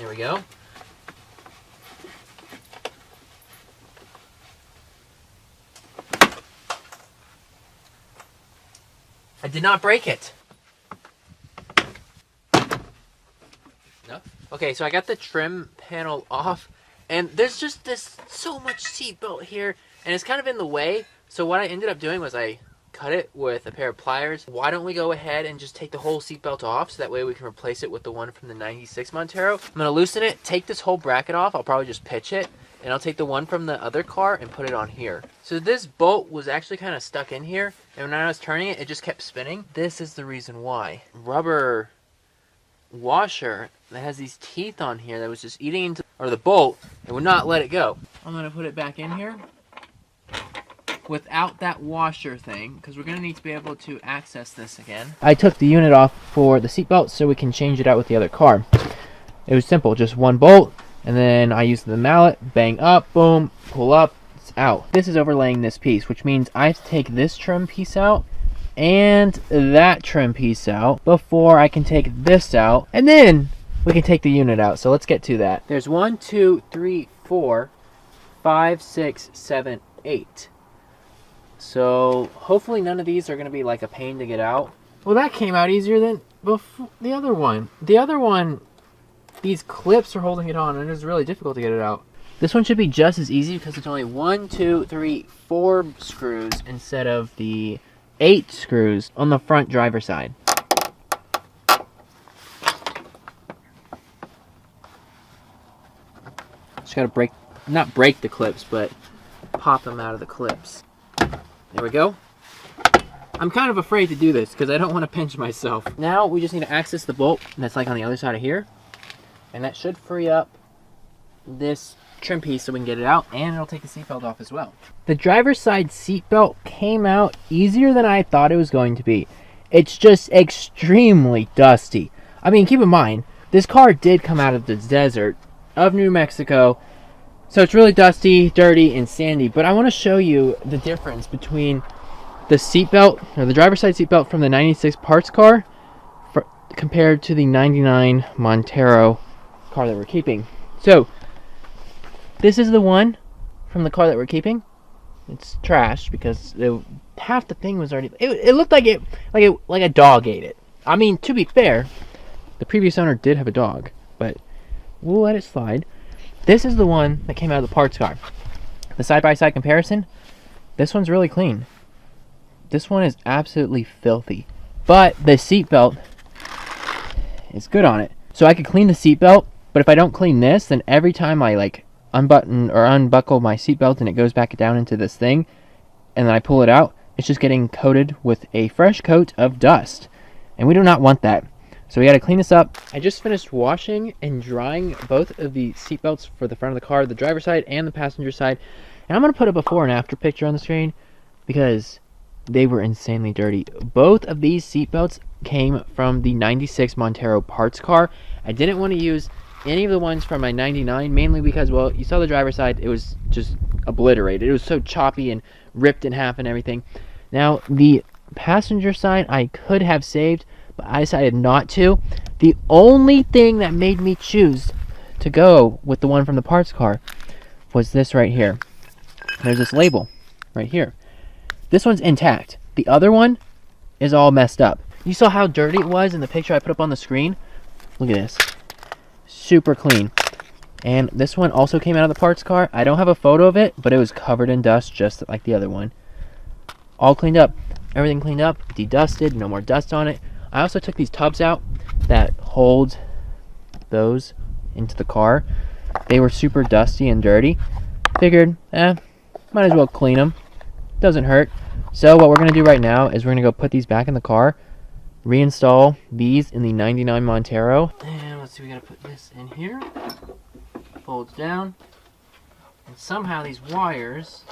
There we go. I did not break it. No. Okay, so I got the trim panel off, and there's just so much seatbelt here, and it's kind of in the way. So what I ended up doing was I cut it with a pair of pliers. Why don't we go ahead and just take the whole seatbelt off, so that way we can replace it with the one from the 96 Montero. I'm gonna loosen it, take this whole bracket off. I'll probably just pitch it, and I'll take the one from the other car and put it on here. So this bolt was actually kind of stuck in here, and when I was turning it, it just kept spinning. This is the reason why. Rubber washer that has these teeth on here that was just eating into, or the bolt, and would not let it go. I'm gonna put it back in here without that washer thing, because we're gonna need to be able to access this again. I took the unit off for the seatbelt so we can change it out with the other car. It was simple, just one bolt, and then I used the mallet, bang up, boom, pull up, it's out. This is overlaying this piece, which means I have to take this trim piece out and that trim piece out before I can take this out, and then we can take the unit out. So let's get to that. There's 1, 2, 3, 4, 5, 6, 7, 8. So hopefully none of these are going to be like a pain to get out. Well, that came out easier than before. The other one, these clips are holding it on, and it's really difficult to get it out. This one should be just as easy because it's only 1, 2, 3, 4 screws instead of the 8 screws on the front driver's side. Just gotta break, not break the clips, but pop them out of the clips. There we go. I'm kind of afraid to do this because I don't want to pinch myself. Now we just need to access the bolt that's like on the other side of here. And that should free up this trim piece so we can get it out, and it'll take the seatbelt off as well. The driver's side seatbelt came out easier than I thought it was going to be. It's just extremely dusty. I mean, keep in mind, this car did come out of the desert of New Mexico, so it's really dusty, dirty, and sandy. But I want to show you the difference between the seatbelt, or the driver's side seatbelt from the 96 parts car compared to the 99 Montero car that we're keeping. So this is the one from the car that we're keeping. It's trashed because half the thing was already. It looked like a dog ate it. I mean, to be fair, the previous owner did have a dog, but we'll let it slide. This is the one that came out of the parts car. The side-by-side comparison. This one's really clean. This one is absolutely filthy, but the seatbelt is good on it. So I could clean the seatbelt, but if I don't clean this, then every time I like unbutton or unbuckle my seatbelt and it goes back down into this thing, and then I pull it out, it's just getting coated with a fresh coat of dust, and we do not want that. So we got to clean this up. I just finished washing and drying both of the seatbelts for the front of the car, the driver's side and the passenger side, and I'm going to put a before and after picture on the screen because they were insanely dirty. Both of these seatbelts came from the 96 Montero parts car. I didn't want to use any of the ones from my 99, mainly because, well, you saw the driver's side, it was just obliterated. It was so choppy and ripped in half and everything. Now, the passenger side I could have saved, but I decided not to. The only thing that made me choose to go with the one from the parts car was this right here. There's this label right here. This one's intact. The other one is all messed up. You saw how dirty it was in the picture I put up on the screen? Look at this. Super clean. And this one also came out of the parts car. I don't have a photo of it, but it was covered in dust just like the other one. All cleaned up. Everything cleaned up, de-dusted, no more dust on it. I also took these tubs out that hold those into the car. They were super dusty and dirty. Figured, might as well clean them. Doesn't hurt. So what we're going to do right now is we're going to go put these back in the car, reinstall these in the 99 Montero. And let's see, we got to put this in here. Folds down. And somehow these wires...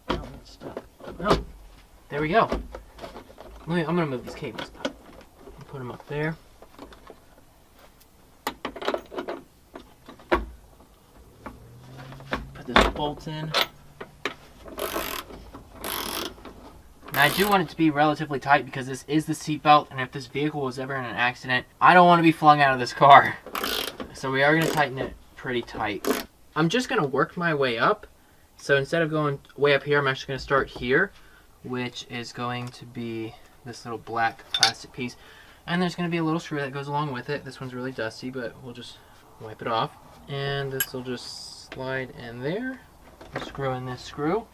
Oh, there we go. I'm going to move these cables. Put them up there. Put this bolt in. Now I do want it to be relatively tight because this is the seatbelt, and if this vehicle was ever in an accident, I don't want to be flung out of this car. So we are going to tighten it pretty tight. I'm just going to work my way up. So instead of going way up here, I'm actually going to start here, which is going to be this little black plastic piece. And there's going to be a little screw that goes along with it. This one's really dusty, but we'll just wipe it off. And this will just slide in there. Screw in this screw.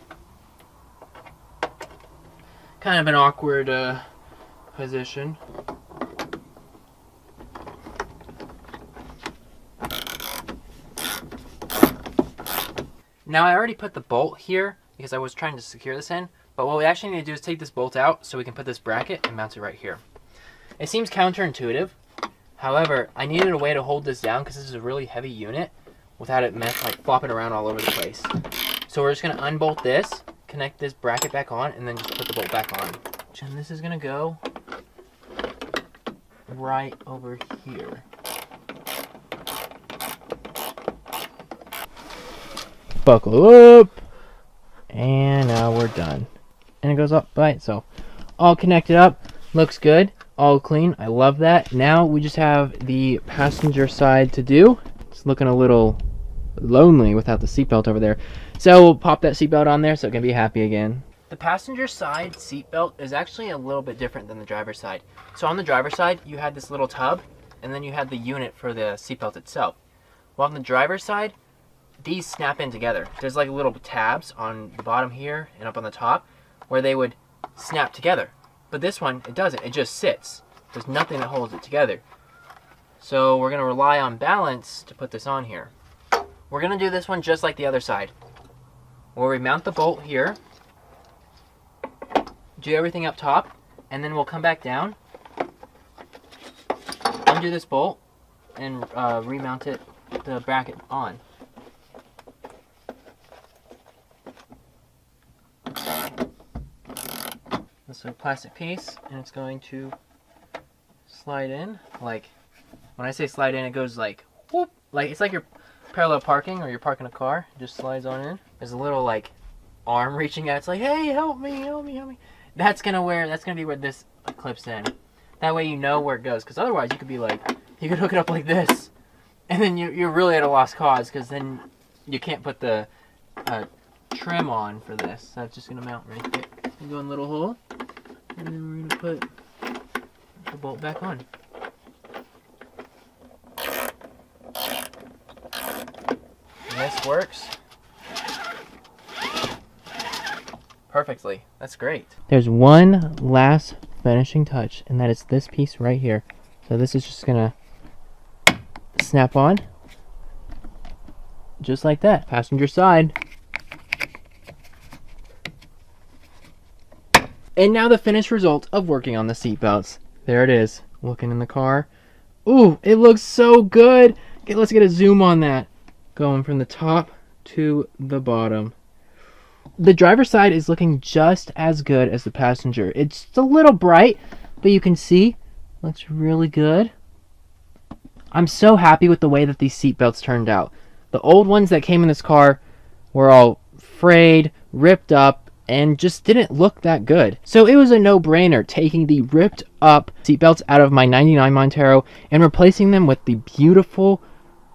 Kind of an awkward position. Now I already put the bolt here because I was trying to secure this in, but what we actually need to do is take this bolt out so we can put this bracket and mount it right here. It seems counterintuitive. However, I needed a way to hold this down because this is a really heavy unit without it like flopping around all over the place. So we're just going to unbolt this, connect this bracket back on, and then just put the bolt back on. And this is going to go right over here. Buckle up, and now we're done. And it goes up by itself. All connected up, looks good, all clean. I love that. Now we just have the passenger side to do. It's looking a little lonely without the seatbelt over there. So we'll pop that seatbelt on there so it can be happy again. The passenger side seatbelt is actually a little bit different than the driver's side. So on the driver's side, you had this little tub, and then you had the unit for the seatbelt itself. While on the driver's side, these snap in together. There's like little tabs on the bottom here and up on the top where they would snap together. But this one, it doesn't. It just sits. There's nothing that holds it together. So we're going to rely on balance to put this on here. We're going to do this one just like the other side, where we mount the bolt here, do everything up top, and then we'll come back down, undo this bolt, and remount it, the bracket on. This is a plastic piece, and it's going to slide in. Like, when I say slide in, it goes like whoop, like it's like you're parallel parking or you're parking a car. It just slides on in. There's a little like arm reaching out. It's like, hey, help me, help me, help me. That's gonna be where this clips in. That way you know where it goes, because otherwise you could be like, you could hook it up like this, and then you're really at a lost cause, because then you can't put the trim on for this. So it's just gonna mount right there. You go in a little hole, and then we're gonna put the bolt back on. And this works perfectly. That's great. There's one last finishing touch, and that is this piece right here. So this is just gonna snap on just like that. Passenger side. And now the finished result of working on the seatbelts. There it is, looking in the car. Ooh, it looks so good. Okay, let's get a zoom on that. Going from the top to the bottom. The driver's side is looking just as good as the passenger. It's a little bright, but you can see, looks really good. I'm so happy with the way that these seatbelts turned out. The old ones that came in this car were all frayed, ripped up, and just didn't look that good. So it was a no-brainer taking the ripped up seatbelts out of my 99 Montero and replacing them with the beautiful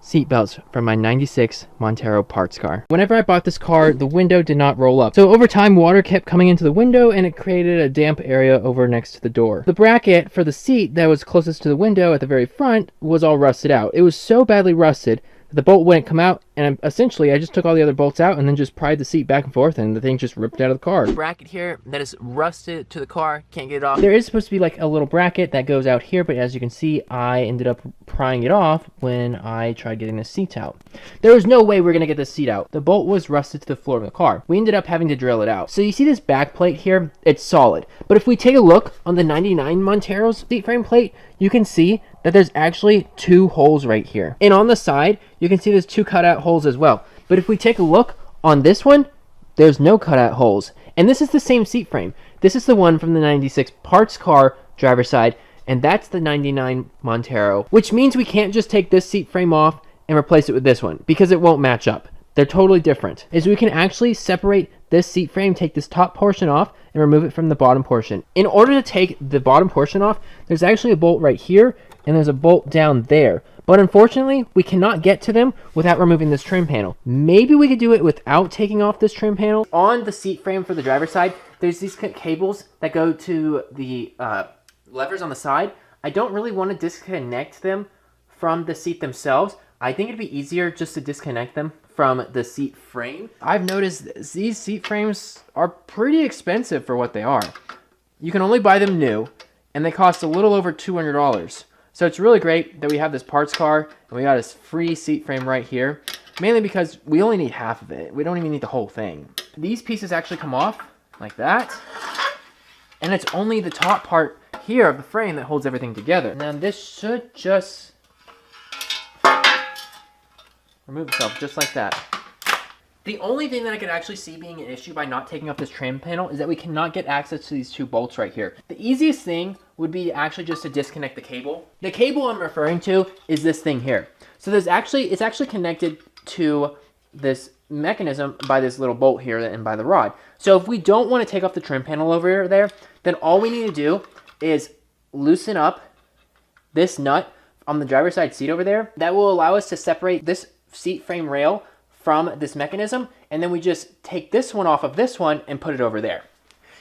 seatbelts from my 96 Montero parts car. Whenever I bought this car, the window did not roll up. So over time, water kept coming into the window and it created a damp area over next to the door. The bracket for the seat that was closest to the window at the very front was all rusted out. It was so badly rusted that the bolt wouldn't come out, and essentially I just took all the other bolts out and then just pried the seat back and forth, and the thing just ripped out of the car. Bracket here that is rusted to the car, can't get it off. There is supposed to be like a little bracket that goes out here, but as you can see, I ended up prying it off when I tried getting the seat out. There was no way we were going to get this seat out. The bolt was rusted to the floor of the car. We ended up having to drill it out. So you see this back plate here? It's solid. But if we take a look on the 99 Montero's seat frame plate, you can see that there's actually two holes right here. And on the side, you can see there's two cutout holes as well. But if we take a look on this one, there's no cutout holes. And this is the same seat frame. This is the one from the 96 parts car driver's side, and that's the 99 Montero, which means we can't just take this seat frame off and replace it with this one because it won't match up. They're totally different. Is we can actually separate this seat frame, take this top portion off, and remove it from the bottom portion. In order to take the bottom portion off, there's actually a bolt right here, and there's a bolt down there. but unfortunately, we cannot get to them without removing this trim panel. Maybe we could do it without taking off this trim panel. On the seat frame for the driver's side, there's these cables that go to the levers on the side. I don't really want to disconnect them from the seat themselves. I think it'd be easier just to disconnect them from the seat frame. I've noticed these seat frames are pretty expensive for what they are. You can only buy them new, and they cost a little over $200. So it's really great that we have this parts car, and we got this free seat frame right here, mainly because we only need half of it. We don't even need the whole thing. These pieces actually come off like that, and it's only the top part here of the frame that holds everything together. Now this should just remove itself just like that. The only thing that I could actually see being an issue by not taking off this trim panel is that we cannot get access to these two bolts right here. The easiest thing would be actually just to disconnect the cable. The cable I'm referring to is this thing here. So it's actually connected to this mechanism by this little bolt here and by the rod. So if we don't want to take off the trim panel over there, then all we need to do is loosen up this nut on the driver's side seat over there. That will allow us to separate this seat frame rail from this mechanism, and then we just take this one off of this one and put it over there.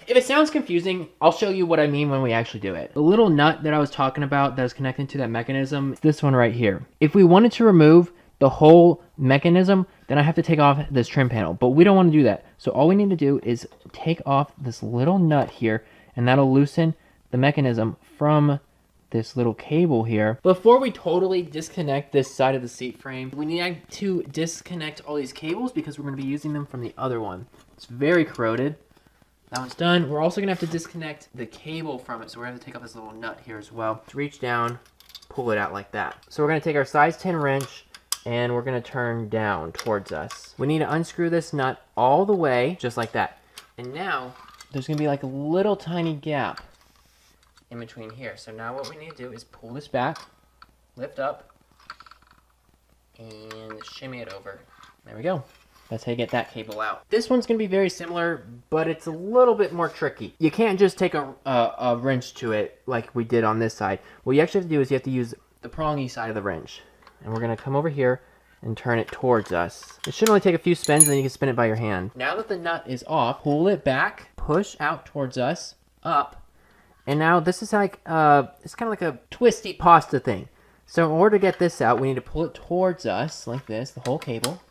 If it sounds confusing, I'll show you what I mean when we actually do it. The little nut that I was talking about that was connected to that mechanism is this one right here. If we wanted to remove the whole mechanism, then I have to take off this trim panel, but we don't want to do that. So all we need to do is take off this little nut here, and that'll loosen the mechanism from this little cable here. Before we totally disconnect this side of the seat frame, we need to disconnect all these cables because we're going to be using them from the other one. It's very corroded. That one's done. We're also going to have to disconnect the cable from it, so we're going to have to take off this little nut here as well. Just reach down, pull it out like that. So we're going to take our size 10 wrench and we're going to turn down towards us. We need to unscrew this nut all the way, just like that. And now there's going to be like a little tiny gap in between here. So now what we need to do is pull this back, lift up, and shimmy it over. There we go. That's how you get that cable out. This one's going to be very similar, but it's a little bit more tricky. You can't just take a wrench to it like we did on this side. What you actually have to do is you have to use the prongy side of the wrench. And we're going to come over here and turn it towards us. It should only take a few spins, and then you can spin it by your hand. Now that the nut is off, pull it back, push out towards us, up. And now this is like, it's kind of like a twisty pasta thing. So in order to get this out, we need to pull it towards us like this, the whole cable.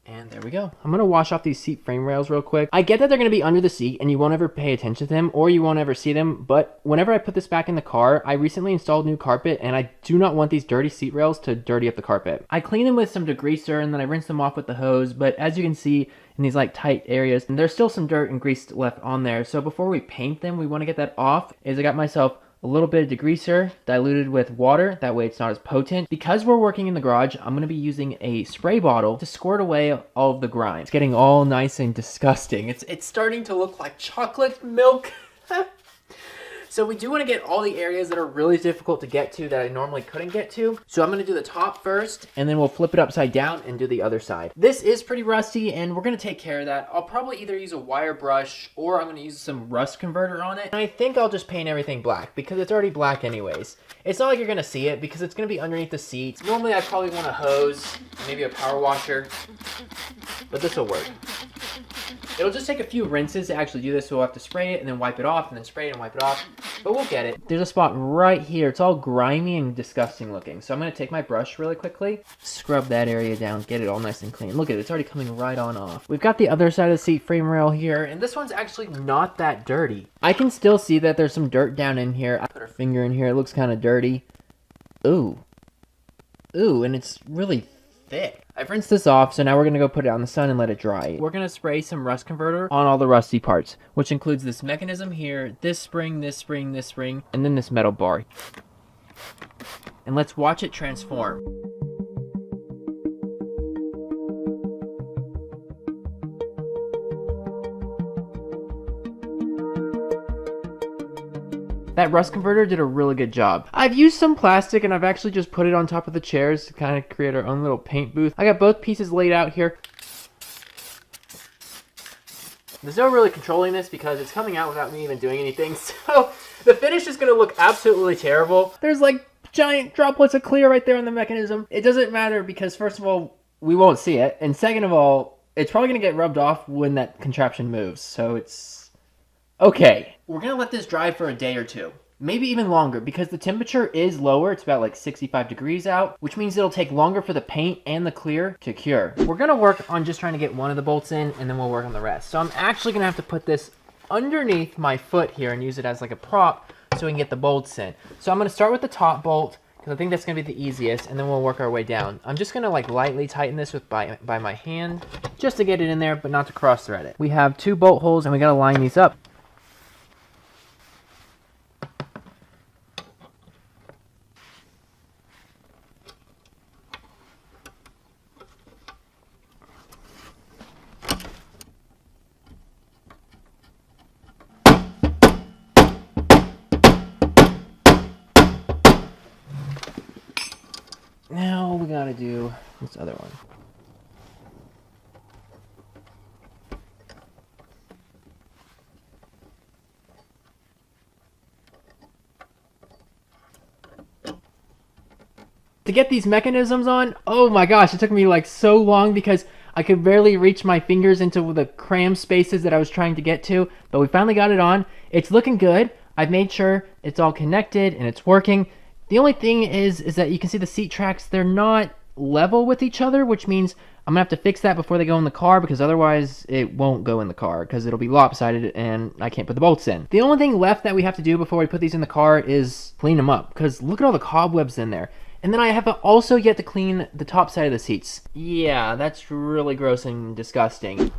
And there we go. I'm going to wash off these seat frame rails real quick. I get that they're going to be under the seat and you won't ever pay attention to them or you won't ever see them. But whenever I put this back in the car, I recently installed new carpet and I do not want these dirty seat rails to dirty up the carpet. I clean them with some degreaser and then I rinse them off with the hose. But as you can see in these like tight areas, there's still some dirt and grease left on there. So before we paint them, we want to get that off. I got myself a little bit of degreaser diluted with water. That way it's not as potent. Because we're working in the garage, I'm going to be using a spray bottle to squirt away all of the grime. It's getting all nice and disgusting. It's starting to look like chocolate milk. So we do want to get all the areas that are really difficult to get to that I normally couldn't get to. So I'm going to do the top first, and then we'll flip it upside down and do the other side. This is pretty rusty, and we're going to take care of that. I'll probably either use a wire brush, or I'm going to use some rust converter on it. And I think I'll just paint everything black, because it's already black anyways. It's not like you're going to see it, because it's going to be underneath the seats. Normally I probably want a hose, maybe a power washer, but this will work. It'll just take a few rinses to actually do this, so we'll have to spray it and then wipe it off and then spray it and wipe it off, but we'll get it. There's a spot right here. It's all grimy and disgusting looking, so I'm going to take my brush really quickly, scrub that area down, get it all nice and clean. Look at it, it's already coming right on off. We've got the other side of the seat frame rail here, and this one's actually not that dirty. I can still see that there's some dirt down in here. I put our finger in here, it looks kind of dirty. Ooh, and it's really thick. I've rinsed this off, so now we're going to go put it out in the sun and let it dry. We're going to spray some rust converter on all the rusty parts, which includes this mechanism here, this spring, this spring, this spring, and then this metal bar. And let's watch it transform. That rust converter did a really good job. I've used some plastic and I've actually just put it on top of the chairs to kind of create our own little paint booth. I got both pieces laid out here. There's no really controlling this because it's coming out without me even doing anything. So the finish is going to look absolutely terrible. There's like giant droplets of clear right there on the mechanism. It doesn't matter because first of all, we won't see it. And second of all, it's probably going to get rubbed off when that contraption moves. So it's okay. We're going to let this dry for a day or two. Maybe even longer because the temperature is lower. It's about like 65 degrees out, which means it'll take longer for the paint and the clear to cure. We're going to work on just trying to get one of the bolts in and then we'll work on the rest. So I'm actually going to have to put this underneath my foot here and use it as like a prop so we can get the bolts in. So I'm going to start with the top bolt because I think that's going to be the easiest and then we'll work our way down. I'm just going to like lightly tighten this with by my hand just to get it in there but not to cross thread it. We have 2 bolt holes and we got to line these up. Now we gotta do this other one. To get these mechanisms on, oh my gosh, it took me like so long because I could barely reach my fingers into the cram spaces that I was trying to get to, but we finally got it on. It's looking good. I've made sure it's all connected and it's working. The only thing is that you can see the seat tracks, they're not level with each other, which means I'm gonna have to fix that before they go in the car because otherwise it won't go in the car because it'll be lopsided and I can't put the bolts in. The only thing left that we have to do before we put these in the car is clean them up because look at all the cobwebs in there. And then I have also yet to clean the top side of the seats. Yeah, that's really gross and disgusting.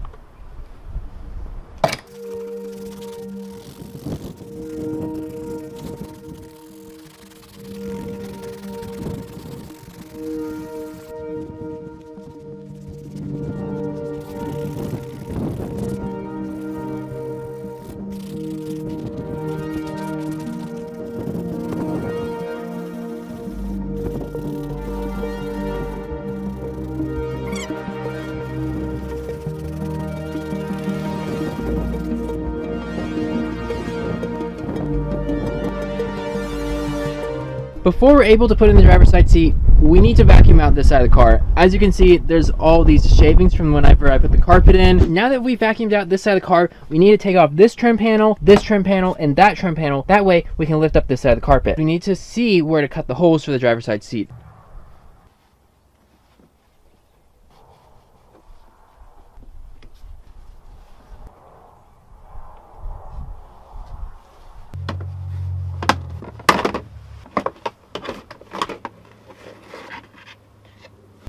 Before we're able to put in the driver's side seat, we need to vacuum out this side of the car. As you can see, there's all these shavings from whenever I put the carpet in. Now that we vacuumed out this side of the car, we need to take off this trim panel, and that trim panel. That way we can lift up this side of the carpet. We need to see where to cut the holes for the driver's side seat.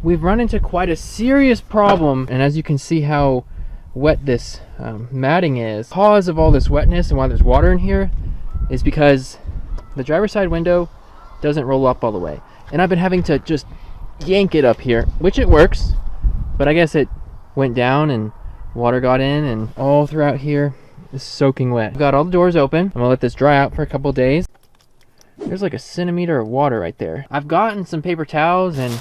We've run into quite a serious problem, and as you can see how wet this matting is, the cause of all this wetness and why there's water in here is because the driver's side window doesn't roll up all the way. And I've been having to just yank it up here, which it works, but I guess it went down and water got in and all throughout here is soaking wet. I've got all the doors open. I'm gonna let this dry out for a couple days. There's like a centimeter of water right there. I've gotten some paper towels and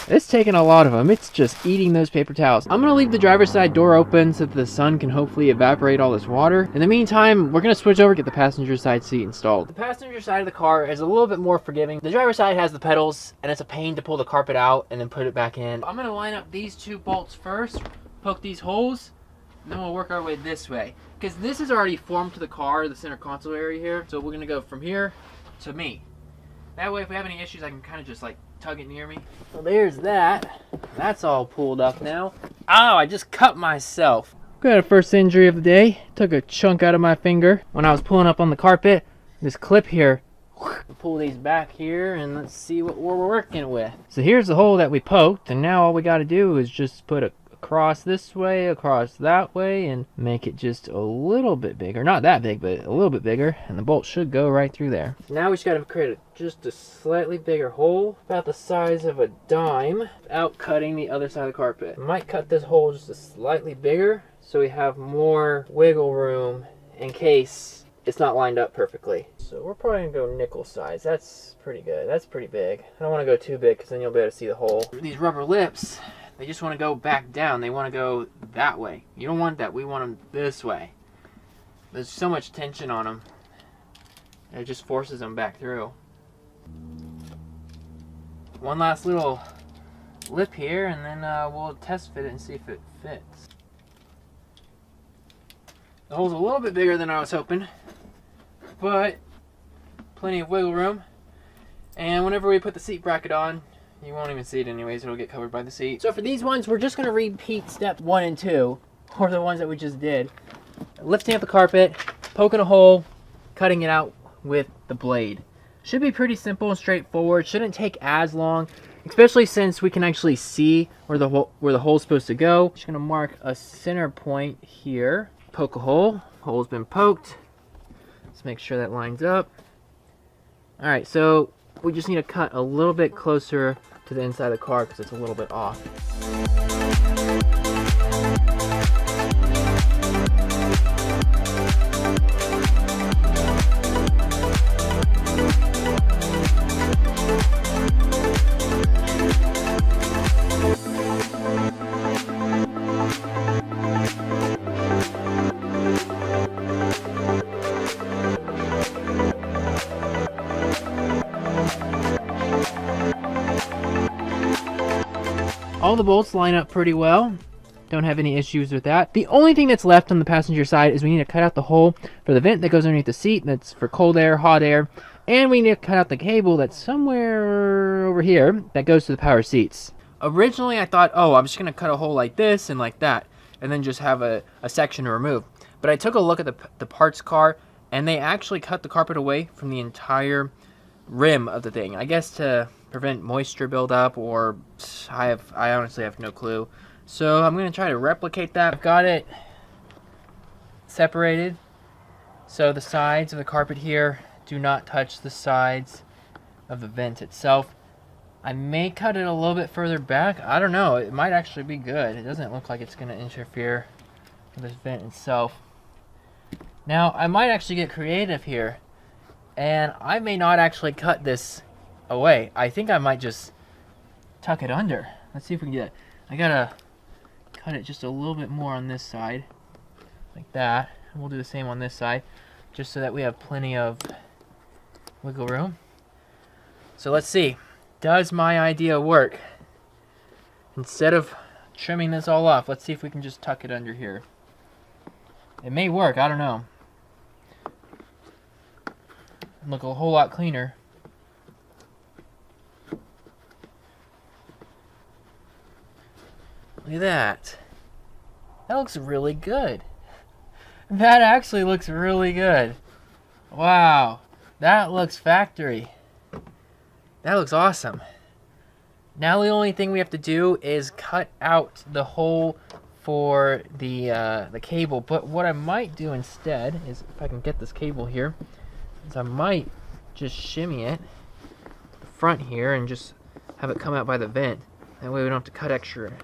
it's taking a lot of them. It's just eating those paper towels. I'm gonna leave the driver's side door open so that the sun can hopefully evaporate all this water. In the meantime, we're gonna switch over and get the passenger side seat installed. The passenger side of the car is a little bit more forgiving. The driver's side has the pedals and it's a pain to pull the carpet out and then put it back in. I'm gonna line up these 2 bolts first, poke these holes, and then we'll work our way this way. Because this is already formed to the car, the center console area here. So we're gonna go from here to me. That way if we have any issues, I can kind of just like tug it near me. Well, there's that. That's all pulled up now. Oh, I just cut myself. Got a first injury of the day. Took a chunk out of my finger. When I was pulling up on the carpet, this clip here, pull these back here and let's see what we're working with. So here's the hole that we poked, and now all we got to do is just put a across this way, across that way, and make it just a little bit bigger. Not that big, but a little bit bigger, and the bolt should go right through there. Now we just got to create just a slightly bigger hole, about the size of a dime, without cutting the other side of the carpet. I might cut this hole just a slightly bigger, so we have more wiggle room in case it's not lined up perfectly. So we're probably gonna go nickel size. That's pretty good. That's pretty big. I don't want to go too big because then you'll be able to see the hole. These rubber lips, they just want to go back down. They want to go that way. You don't want that. We want them this way. There's so much tension on them. It just forces them back through. one last little lip here, and then we'll test fit it and see if it fits. The hole's a little bit bigger than I was hoping, but plenty of wiggle room. And whenever we put the seat bracket on, you won't even see it anyways, it'll get covered by the seat. So for these ones, we're just gonna repeat step 1 and 2, or the ones that we just did. Lifting up the carpet, poking a hole, cutting it out with the blade. Should be pretty simple and straightforward, shouldn't take as long, especially since we can actually see where the hole's supposed to go. Just gonna mark a center point here. Poke a hole, hole's been poked. Let's make sure that lines up. All right, so we just need to cut a little bit closer to the inside of the car because it's a little bit off. All the bolts line up pretty well. Don't have any issues with that. The only thing that's left on the passenger side is we need to cut out the hole for the vent that goes underneath the seat. That's for cold air, hot air. And we need to cut out the cable that's somewhere over here that goes to the power seats. Originally I thought, oh, I'm just going to cut a hole like this and like that, and then just have a section to remove. But I took a look at the parts car, and they actually cut the carpet away from the entire rim of the thing. I guess to prevent moisture buildup, or I honestly have no clue. So I'm going to try to replicate that. I've got it separated, so the sides of the carpet here do not touch the sides of the vent itself. I may cut it a little bit further back. I don't know. It might actually be good. It doesn't look like it's going to interfere with this vent itself. Now, I might actually get creative here, and I may not actually cut this away. I think I might just tuck it under. Let's see if we can get it. I gotta cut it just a little bit more on this side, like that. And we'll do the same on this side, just so that we have plenty of wiggle room. So let's see. Does my idea work? Instead of trimming this all off, let's see if we can just tuck it under here. It may work, I don't know. Look a whole lot cleaner. Look at that. That looks really good. That actually looks really good. Wow. That looks factory. That looks awesome. Now the only thing we have to do is cut out the hole for the cable. But what I might do instead is, if I can get this cable here, is I might just shimmy it to the front here and just have it come out by the vent. That way we don't have to cut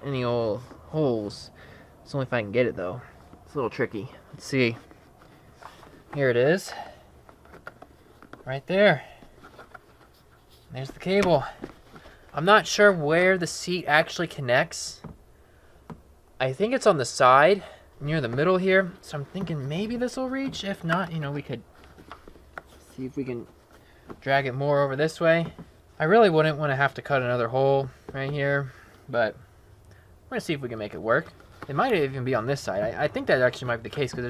any old holes. It's only if I can get it though. It's a little tricky. Let's see. Here it is. Right there. There's the cable. I'm not sure where the seat actually connects. I think it's on the side, near the middle here. So I'm thinking maybe this will reach. If not, we could see if we can drag it more over this way. I really wouldn't want to have to cut another hole right here, but we're gonna see if we can make it work. It might even be on this side. I think that actually might be the case because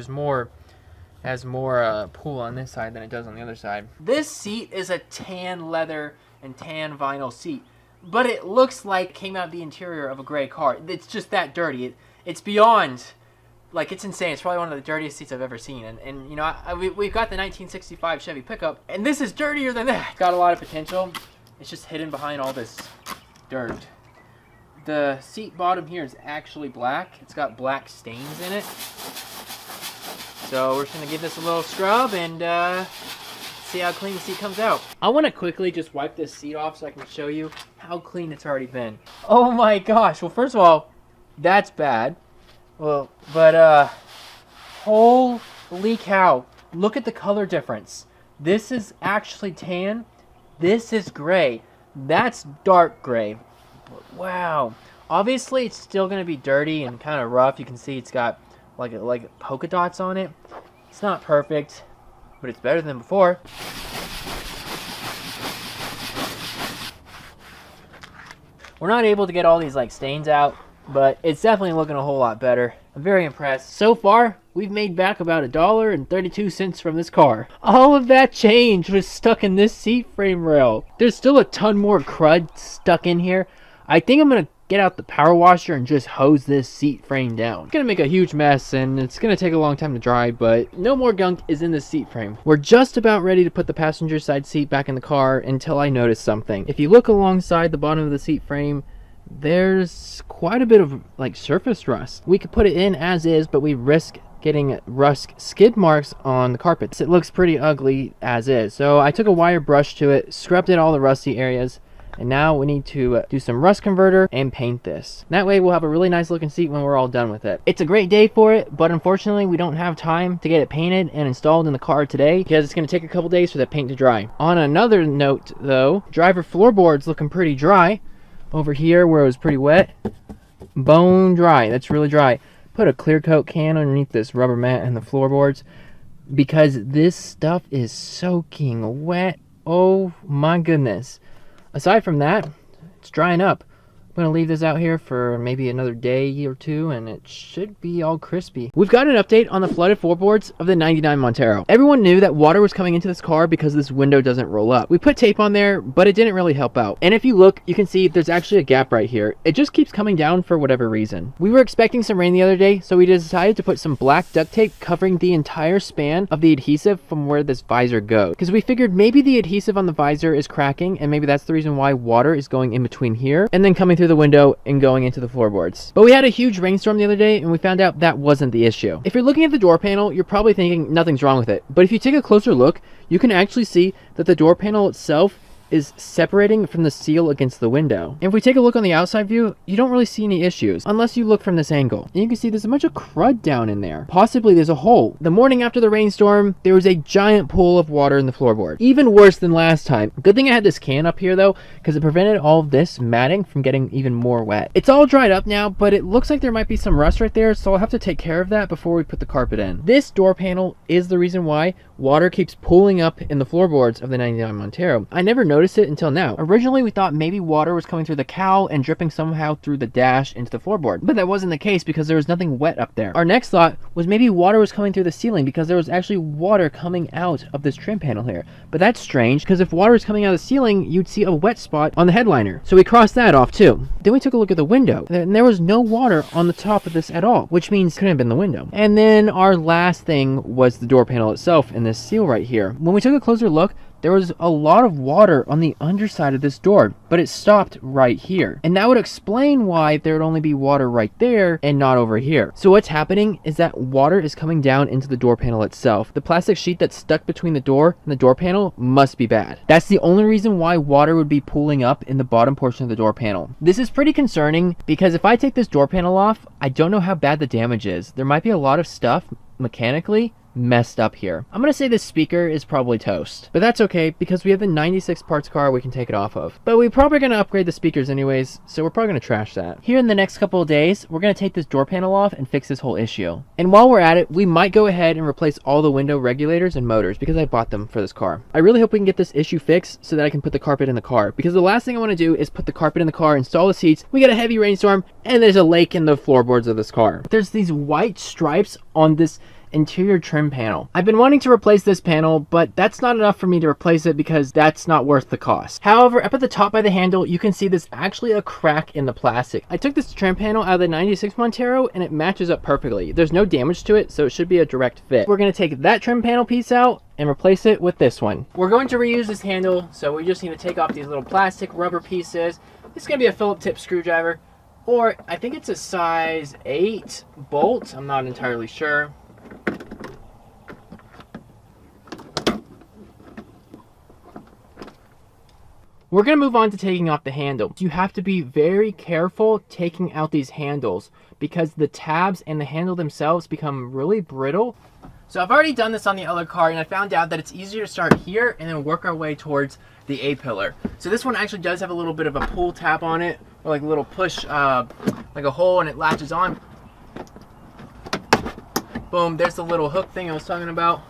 has more pull on this side than it does on the other side. This seat is a tan leather and tan vinyl seat, but it looks like it came out of the interior of a gray car. It's just that dirty. It's beyond, like, it's insane. It's probably one of the dirtiest seats I've ever seen. And we've got the 1965 Chevy pickup, and this is dirtier than that. It's got a lot of potential. It's just hidden behind all this dirt. The seat bottom here is actually black. It's got black stains in it. So we're just going to give this a little scrub and see how clean the seat comes out. I want to quickly just wipe this seat off so I can show you how clean it's already been. Oh my gosh. Well, first of all, that's bad. Well, but holy cow. Look at the color difference. This is actually tan. This is gray. That's dark gray. Wow. Obviously, it's still going to be dirty and kind of rough. You can see it's got like polka dots on it. It's not perfect, but it's better than before. We're not able to get all these like stains out, but it's definitely looking a whole lot better. I'm very impressed. So far, we've made back about $1.32 from this car. All of that change was stuck in this seat frame rail. There's still a ton more crud stuck in here. I think I'm gonna get out the power washer and just hose this seat frame down. It's gonna make a huge mess and it's gonna take a long time to dry, but no more gunk is in the seat frame. We're just about ready to put the passenger side seat back in the car until I notice something. If you look alongside the bottom of the seat frame, there's quite a bit of like surface rust. We could put it in as is, but we risk getting rust skid marks on the carpets. It looks pretty ugly as is. So I took a wire brush to it, scrubbed in all the rusty areas, and now we need to do some rust converter and paint this. That way we'll have a really nice looking seat when we're all done with it. It's a great day for it, but unfortunately we don't have time to get it painted and installed in the car today because it's going to take a couple days for the paint to dry. On another note though, driver floorboard's looking pretty dry. Over here where it was pretty wet, bone dry. That's really dry. Put a clear coat can underneath this rubber mat and the floorboards because this stuff is soaking wet. Oh my goodness. Aside from that, it's drying up. I'm gonna leave this out here for maybe another day or two and it should be all crispy. We've got an update on the flooded floorboards of the 99 Montero. Everyone knew that water was coming into this car because this window doesn't roll up. We put tape on there, but it didn't really help out. And if you look, you can see there's actually a gap right here. It just keeps coming down for whatever reason. We were expecting some rain the other day, so we decided to put some black duct tape covering the entire span of the adhesive from where this visor goes. Because we figured maybe the adhesive on the visor is cracking and maybe that's the reason why water is going in between here and then coming through the window and going into the floorboards. But we had a huge rainstorm the other day and we found out that wasn't the issue. If you're looking at the door panel, you're probably thinking nothing's wrong with it. But if you take a closer look, you can actually see that the door panel itself is separating from the seal against the window. And if we take a look on the outside view, you don't really see any issues unless you look from this angle. And you can see there's a bunch of crud down in there. Possibly there's a hole. The morning after the rainstorm, there was a giant pool of water in the floorboard. Even worse than last time. Good thing I had this can up here though, because it prevented all of this matting from getting even more wet. It's all dried up now, but it looks like there might be some rust right there, so I'll have to take care of that before we put the carpet in. This door panel is the reason why water keeps pooling up in the floorboards of the 99 Montero. I never noticed it until now. Originally we thought maybe water was coming through the cowl and dripping somehow through the dash into the floorboard, but that wasn't the case because there was nothing wet up there. Our next thought was maybe water was coming through the ceiling because there was actually water coming out of this trim panel here. But that's strange because if water is coming out of the ceiling, you'd see a wet spot on the headliner. So we crossed that off too. Then we took a look at the window and there was no water on the top of this at all, which means it couldn't have been the window. And then our last thing was the door panel itself and this seal right here. When we took a closer look, there was a lot of water on the underside of this door, but it stopped right here. And that would explain why there would only be water right there and not over here. So what's happening is that water is coming down into the door panel itself. The plastic sheet that's stuck between the door and the door panel must be bad. That's the only reason why water would be pooling up in the bottom portion of the door panel. This is pretty concerning because if I take this door panel off, I don't know how bad the damage is. There might be a lot of stuff mechanically messed up here. I'm gonna say this speaker is probably toast, but that's okay because we have the 96 parts car we can take it off of. But we're probably gonna upgrade the speakers anyways, so we're probably gonna trash that. Here in the next couple of days, we're gonna take this door panel off and fix this whole issue. And while we're at it, we might go ahead and replace all the window regulators and motors because I bought them for this car. I really hope we can get this issue fixed so that I can put the carpet in the car, because the last thing I want to do is put the carpet in the car, install the seats, we get a heavy rainstorm, and there's a lake in the floorboards of this car. There's these white stripes on this interior trim panel. I've been wanting to replace this panel, but that's not enough for me to replace it because that's not worth the cost. However, up at the top by the handle, you can see there's actually a crack in the plastic. I took this trim panel out of the 96 Montero and it matches up perfectly. There's no damage to it, so it should be a direct fit. We're going to take that trim panel piece out and replace it with this one. We're going to reuse this handle, so we just need to take off these little plastic rubber pieces. It's going to be a Phillips tip screwdriver, or I think it's a size 8 bolt. I'm not entirely sure. We're going to move on to taking off the handle. You have to be very careful taking out these handles because the tabs and the handle themselves become really brittle. So I've already done this on the other car and I found out that it's easier to start here and then work our way towards the A-pillar. So this one actually does have a little bit of a pull tab on it, or like a little push, like a hole, and it latches on. Boom, there's the little hook thing I was talking about.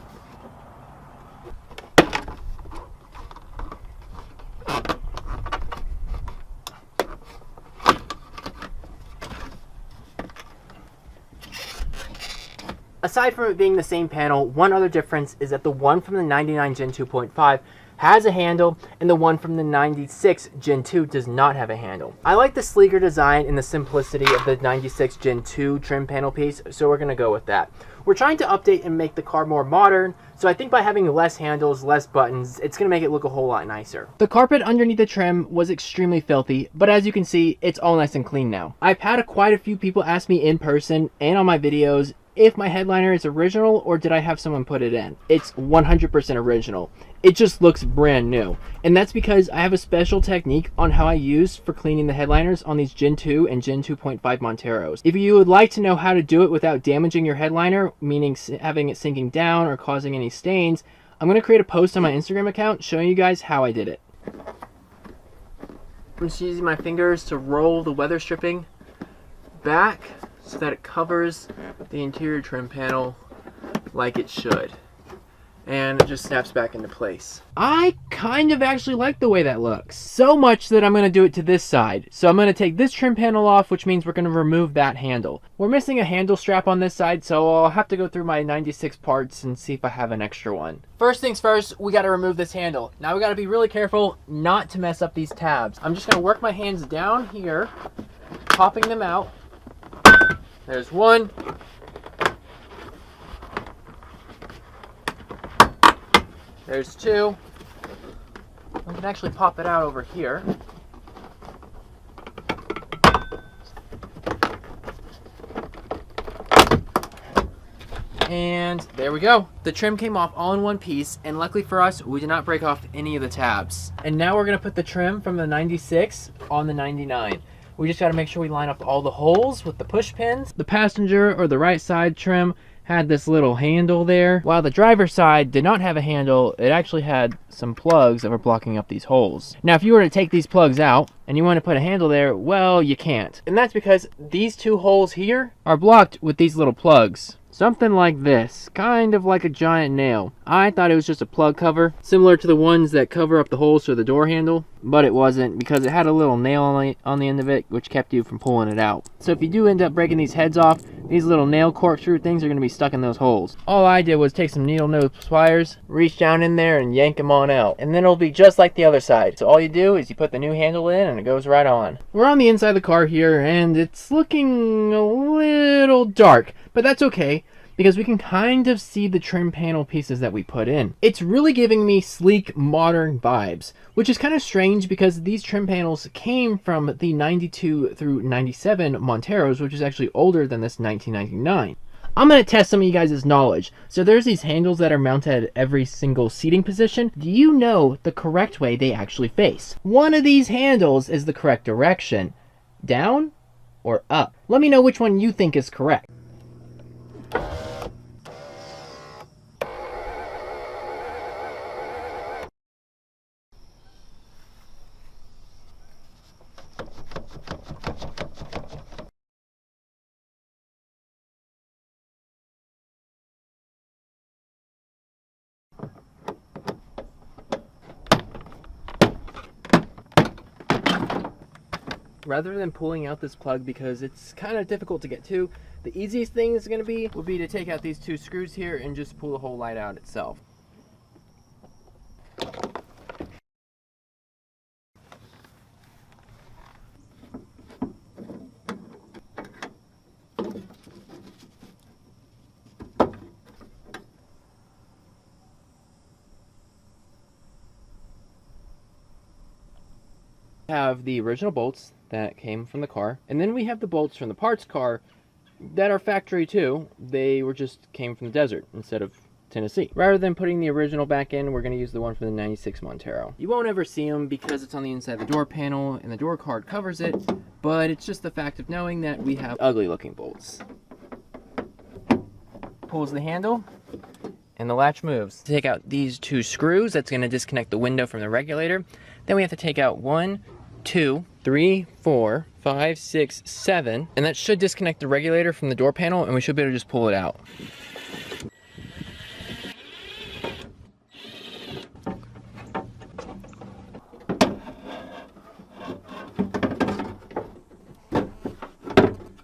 Aside from it being the same panel, one other difference is that the one from the 99 Gen 2.5 has a handle, and the one from the 96 Gen 2 does not have a handle. I like the sleeker design and the simplicity of the 96 Gen 2 trim panel piece, so we're going to go with that. We're trying to update and make the car more modern, so I think by having less handles, less buttons, it's going to make it look a whole lot nicer. The carpet underneath the trim was extremely filthy, but as you can see, it's all nice and clean now. I've had quite a few people ask me in person and on my videos if my headliner is original or did I have someone put it in. It's 100% original. It just looks brand new. And that's because I have a special technique on how I use for cleaning the headliners on these Gen 2 and Gen 2.5 Monteros. If you would like to know how to do it without damaging your headliner, meaning having it sinking down or causing any stains, I'm going to create a post on my Instagram account showing you guys how I did it. I'm just using my fingers to roll the weather stripping back so that it covers the interior trim panel like it should. And it just snaps back into place. I kind of actually like the way that looks. So much that I'm going to do it to this side. So I'm going to take this trim panel off, which means we're going to remove that handle. We're missing a handle strap on this side, so I'll have to go through my 96 parts and see if I have an extra one. First things first, we got to remove this handle. Now we got to be really careful not to mess up these tabs. I'm just going to work my hands down here, popping them out. There's one. There's two. We can actually pop it out over here. And there we go. The trim came off all in one piece, and luckily for us, we did not break off any of the tabs. And now we're gonna put the trim from the 96 on the 99. We just gotta make sure we line up all the holes with the push pins. The passenger or the right side trim had this little handle there. While the driver's side did not have a handle, it actually had some plugs that were blocking up these holes. Now, if you were to take these plugs out and you want to put a handle there, well, you can't. And that's because these two holes here are blocked with these little plugs. Something like this, kind of like a giant nail. I thought it was just a plug cover, similar to the ones that cover up the holes for the door handle, but it wasn't because it had a little nail on the end of it, which kept you from pulling it out. So if you do end up breaking these heads off, these little nail corkscrew things are going to be stuck in those holes. All I did was take some needle nose pliers, reach down in there and yank them on out. And then it'll be just like the other side. So all you do is you put the new handle in and it goes right on. We're on the inside of the car here and it's looking a little dark, but that's okay, because we can kind of see the trim panel pieces that we put in. It's really giving me sleek, modern vibes, which is kind of strange because these trim panels came from the 92 through 97 Monteros, which is actually older than this 1999. I'm going to test some of you guys' knowledge. So there's these handles that are mounted at every single seating position. Do you know the correct way they actually face? One of these handles is the correct direction. Down or up? Let me know which one you think is correct. Rather than pulling out this plug because it's kind of difficult to get to, the easiest thing is going to be to take out these two screws here and just pull the whole light out itself. Have the original bolts that came from the car, and then we have the bolts from the parts car that are factory too. They came from the desert instead of Tennessee. Rather than putting the original back in, we're going to use the one from the 96 Montero. You won't ever see them because it's on the inside of the door panel and the door card covers it, but it's just the fact of knowing that we have ugly looking bolts. Pulls the handle and the latch moves. To take out these two screws, that's going to disconnect the window from the regulator. Then we have to take out 1, 2, 3, 4, 5, 6, 7, and that should disconnect the regulator from the door panel, and we should be able to just pull it out.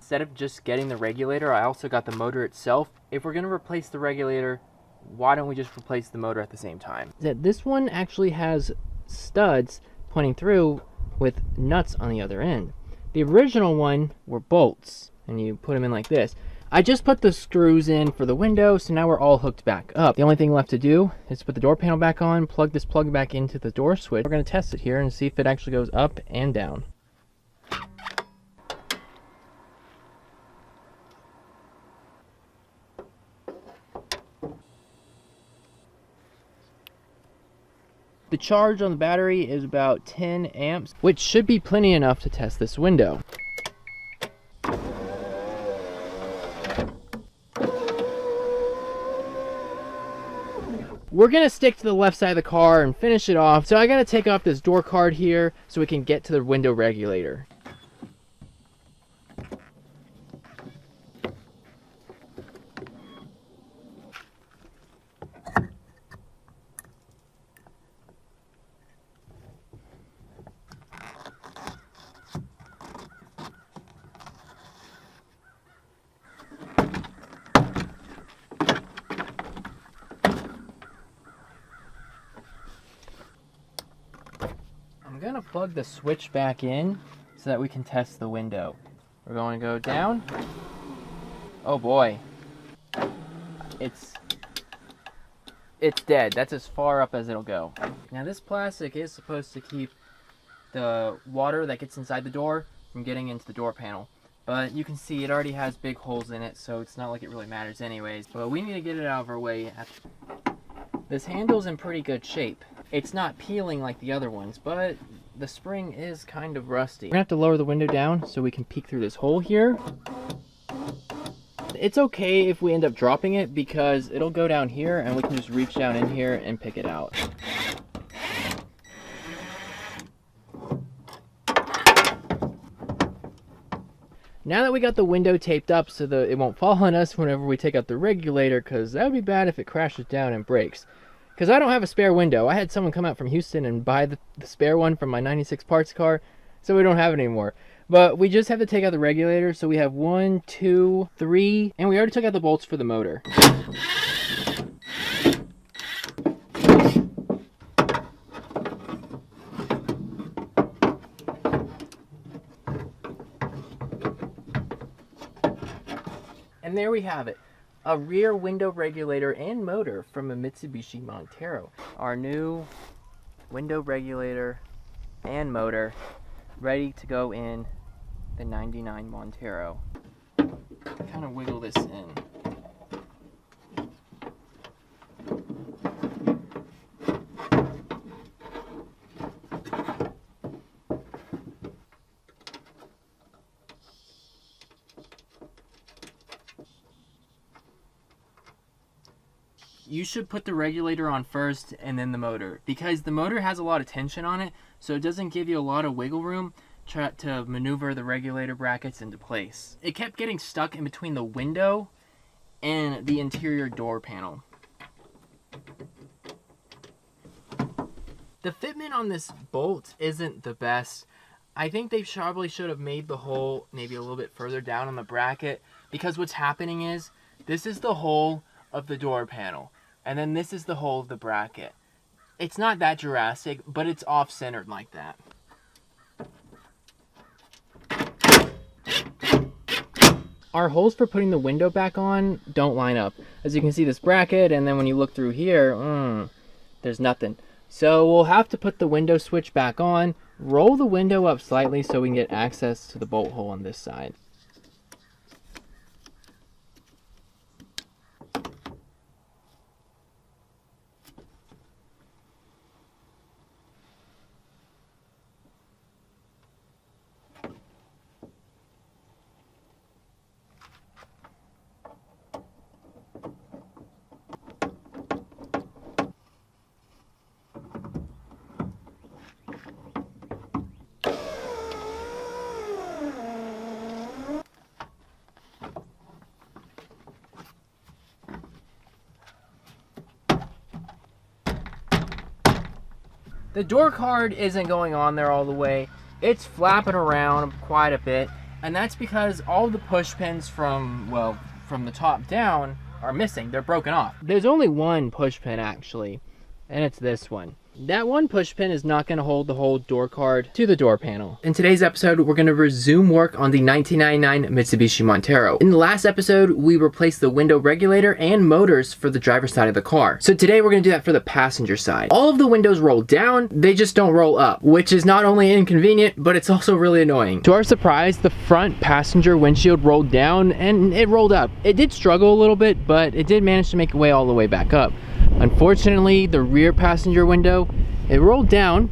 instead of just getting the regulator, I also got the motor itself. If we're gonna replace the regulator, why don't we just replace the motor at the same time? This one actually has studs pointing through with nuts on the other end. The original one were bolts, and you put them in like this. I just put the screws in for the window, so now we're all hooked back up. The only thing left to do is put the door panel back on, plug this plug back into the door switch. We're gonna test it here and see if it actually goes up and down. The charge on the battery is about 10 amps, which should be plenty enough to test this window. We're gonna stick to the left side of the car and finish it off. So I gotta take off this door card here so we can get to the window regulator. I'm gonna plug the switch back in so that we can test the window. We're going to go down. Oh boy. It's dead. That's as far up as it'll go. Now this plastic is supposed to keep the water that gets inside the door from getting into the door panel. But you can see it already has big holes in it, so it's not like it really matters anyways. But we need to get it out of our way. This handle's in pretty good shape. It's not peeling like the other ones, but the spring is kind of rusty. We're gonna have to lower the window down so we can peek through this hole here. It's okay if we end up dropping it because it'll go down here and we can just reach down in here and pick it out. Now that we got the window taped up so that it won't fall on us whenever we take out the regulator, because that would be bad if it crashes down and breaks. Because I don't have a spare window. I had someone come out from Houston and buy the spare one from my 96 parts car, so we don't have it anymore. But we just have to take out the regulator, so we have 1, 2, 3, and we already took out the bolts for the motor. And there we have it. A rear window regulator and motor from a Mitsubishi Montero. Our new window regulator and motor ready to go in the 99 Montero. Kind of wiggle this in. You should put the regulator on first and then the motor, because the motor has a lot of tension on it, so it doesn't give you a lot of wiggle room to maneuver the regulator brackets into place. It kept getting stuck in between the window and the interior door panel. The fitment on this bolt isn't the best. I think they probably should have made the hole maybe a little bit further down on the bracket, because what's happening is this is the hole of the door panel, and then this is the hole of the bracket. It's not that drastic, but it's off-centered like that. Our holes for putting the window back on don't line up. As you can see, this bracket, and then when you look through here, there's nothing. So we'll have to put the window switch back on, roll the window up slightly so we can get access to the bolt hole on this side. The door card isn't going on there all the way. It's flapping around quite a bit, And that's because all the push pins from the top down are missing. They're broken off. There's only one push pin actually, and it's this one. That one push pin is not going to hold the whole door card to the door panel. In today's episode, we're going to resume work on the 1999 Mitsubishi Montero. In the last episode, we replaced the window regulator and motors for the driver's side of the car. So today we're going to do that for the passenger side. All of the windows roll down, they just don't roll up, which is not only inconvenient, but it's also really annoying. To our surprise, the front passenger windshield rolled down and it rolled up. It did struggle a little bit, but it did manage to make its way all the way back up. Unfortunately, the rear passenger window, it rolled down,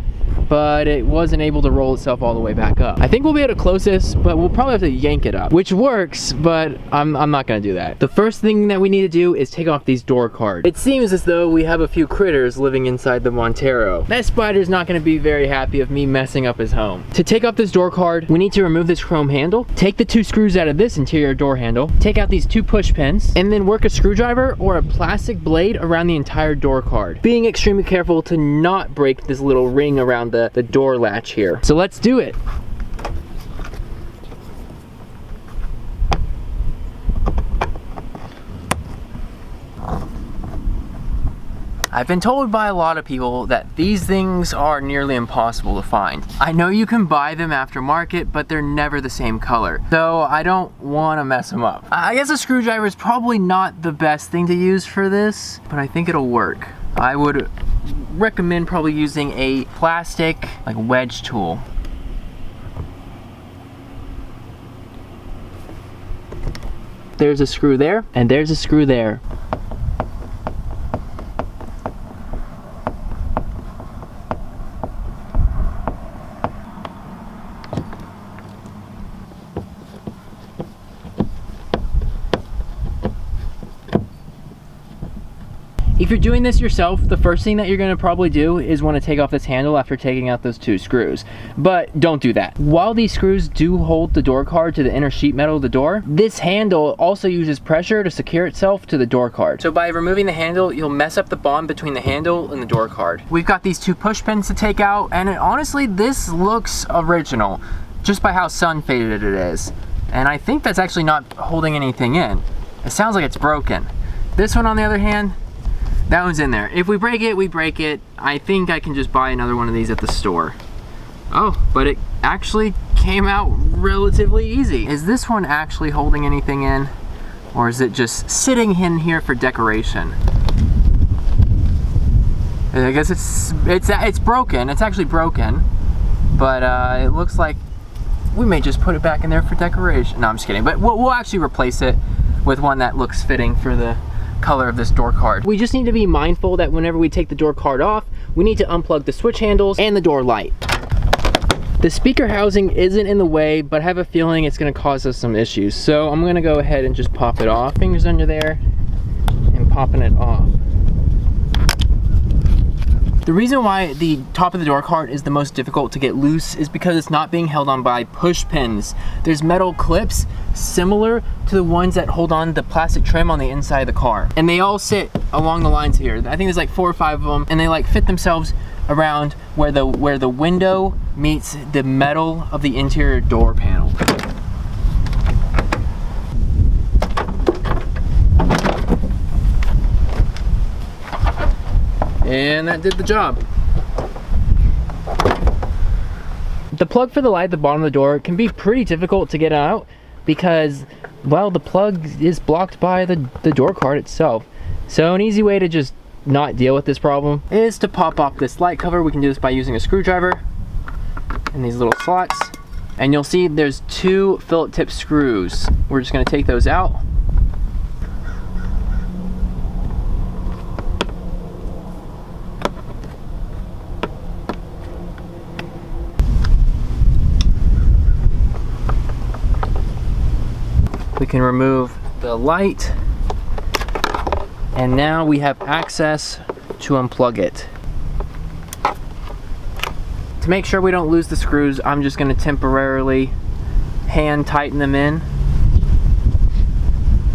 but it wasn't able to roll itself all the way back up. I think we'll be able to close this, but we'll probably have to yank it up, which works, but I'm not gonna do that. The first thing that we need to do is take off these door cards. It seems as though we have a few critters living inside the Montero. That spider's not gonna be very happy of me messing up his home. To take off this door card, we need to remove this chrome handle, take the 2 screws out of this interior door handle, take out these 2 push pins, and then work a screwdriver or a plastic blade around the entire door card, being extremely careful to not break this little ring around the door latch here. So let's do it. I've been told by a lot of people that these things are nearly impossible to find. I know you can buy them aftermarket, but they're never the same color. So I don't want to mess them up. I guess a screwdriver is probably not the best thing to use for this, but I think it'll work. I would recommend probably using a plastic like wedge tool. There's a screw there, and there's a screw there. If you're doing this yourself, the first thing that you're going to probably do is want to take off this handle after taking out those 2 screws. But don't do that. While these screws do hold the door card to the inner sheet metal of the door, this handle also uses pressure to secure itself to the door card. So by removing the handle, you'll mess up the bond between the handle and the door card. We've got these 2 push pins to take out, and honestly, this looks original just by how sun faded it is. And I think that's actually not holding anything in. It sounds like it's broken. This one, on the other hand, that one's in there. If we break it, we break it. I think I can just buy another one of these at the store. Oh, but it actually came out relatively easy. Is this one actually holding anything in? Or is it just sitting in here for decoration? I guess it's broken. It's actually broken. But it looks like we may just put it back in there for decoration. No, I'm just kidding. But we'll actually replace it with one that looks fitting for the color of this door card. We just need to be mindful that whenever we take the door card off, we need to unplug the switch handles and the door light. The speaker housing isn't in the way, but I have a feeling it's going to cause us some issues. So I'm going to go ahead and just pop it off. Fingers under there and popping it off. The reason why the top of the door card is the most difficult to get loose is because it's not being held on by push pins. There's metal clips similar to the ones that hold on the plastic trim on the inside of the car. And they all sit along the lines here. I think there's like 4 or 5 of them, and they like fit themselves around where the window meets the metal of the interior door panel. And that did the job. The plug for the light at the bottom of the door can be pretty difficult to get out because, well, the plug is blocked by the door card itself. So an easy way to just not deal with this problem is to pop off this light cover. We can do this by using a screwdriver in these little slots. And you'll see there's 2 Phillips tip screws. We're just going to take those out. We can remove the light, and now we have access to unplug it. To make sure we don't lose the screws, I'm just going to temporarily hand tighten them in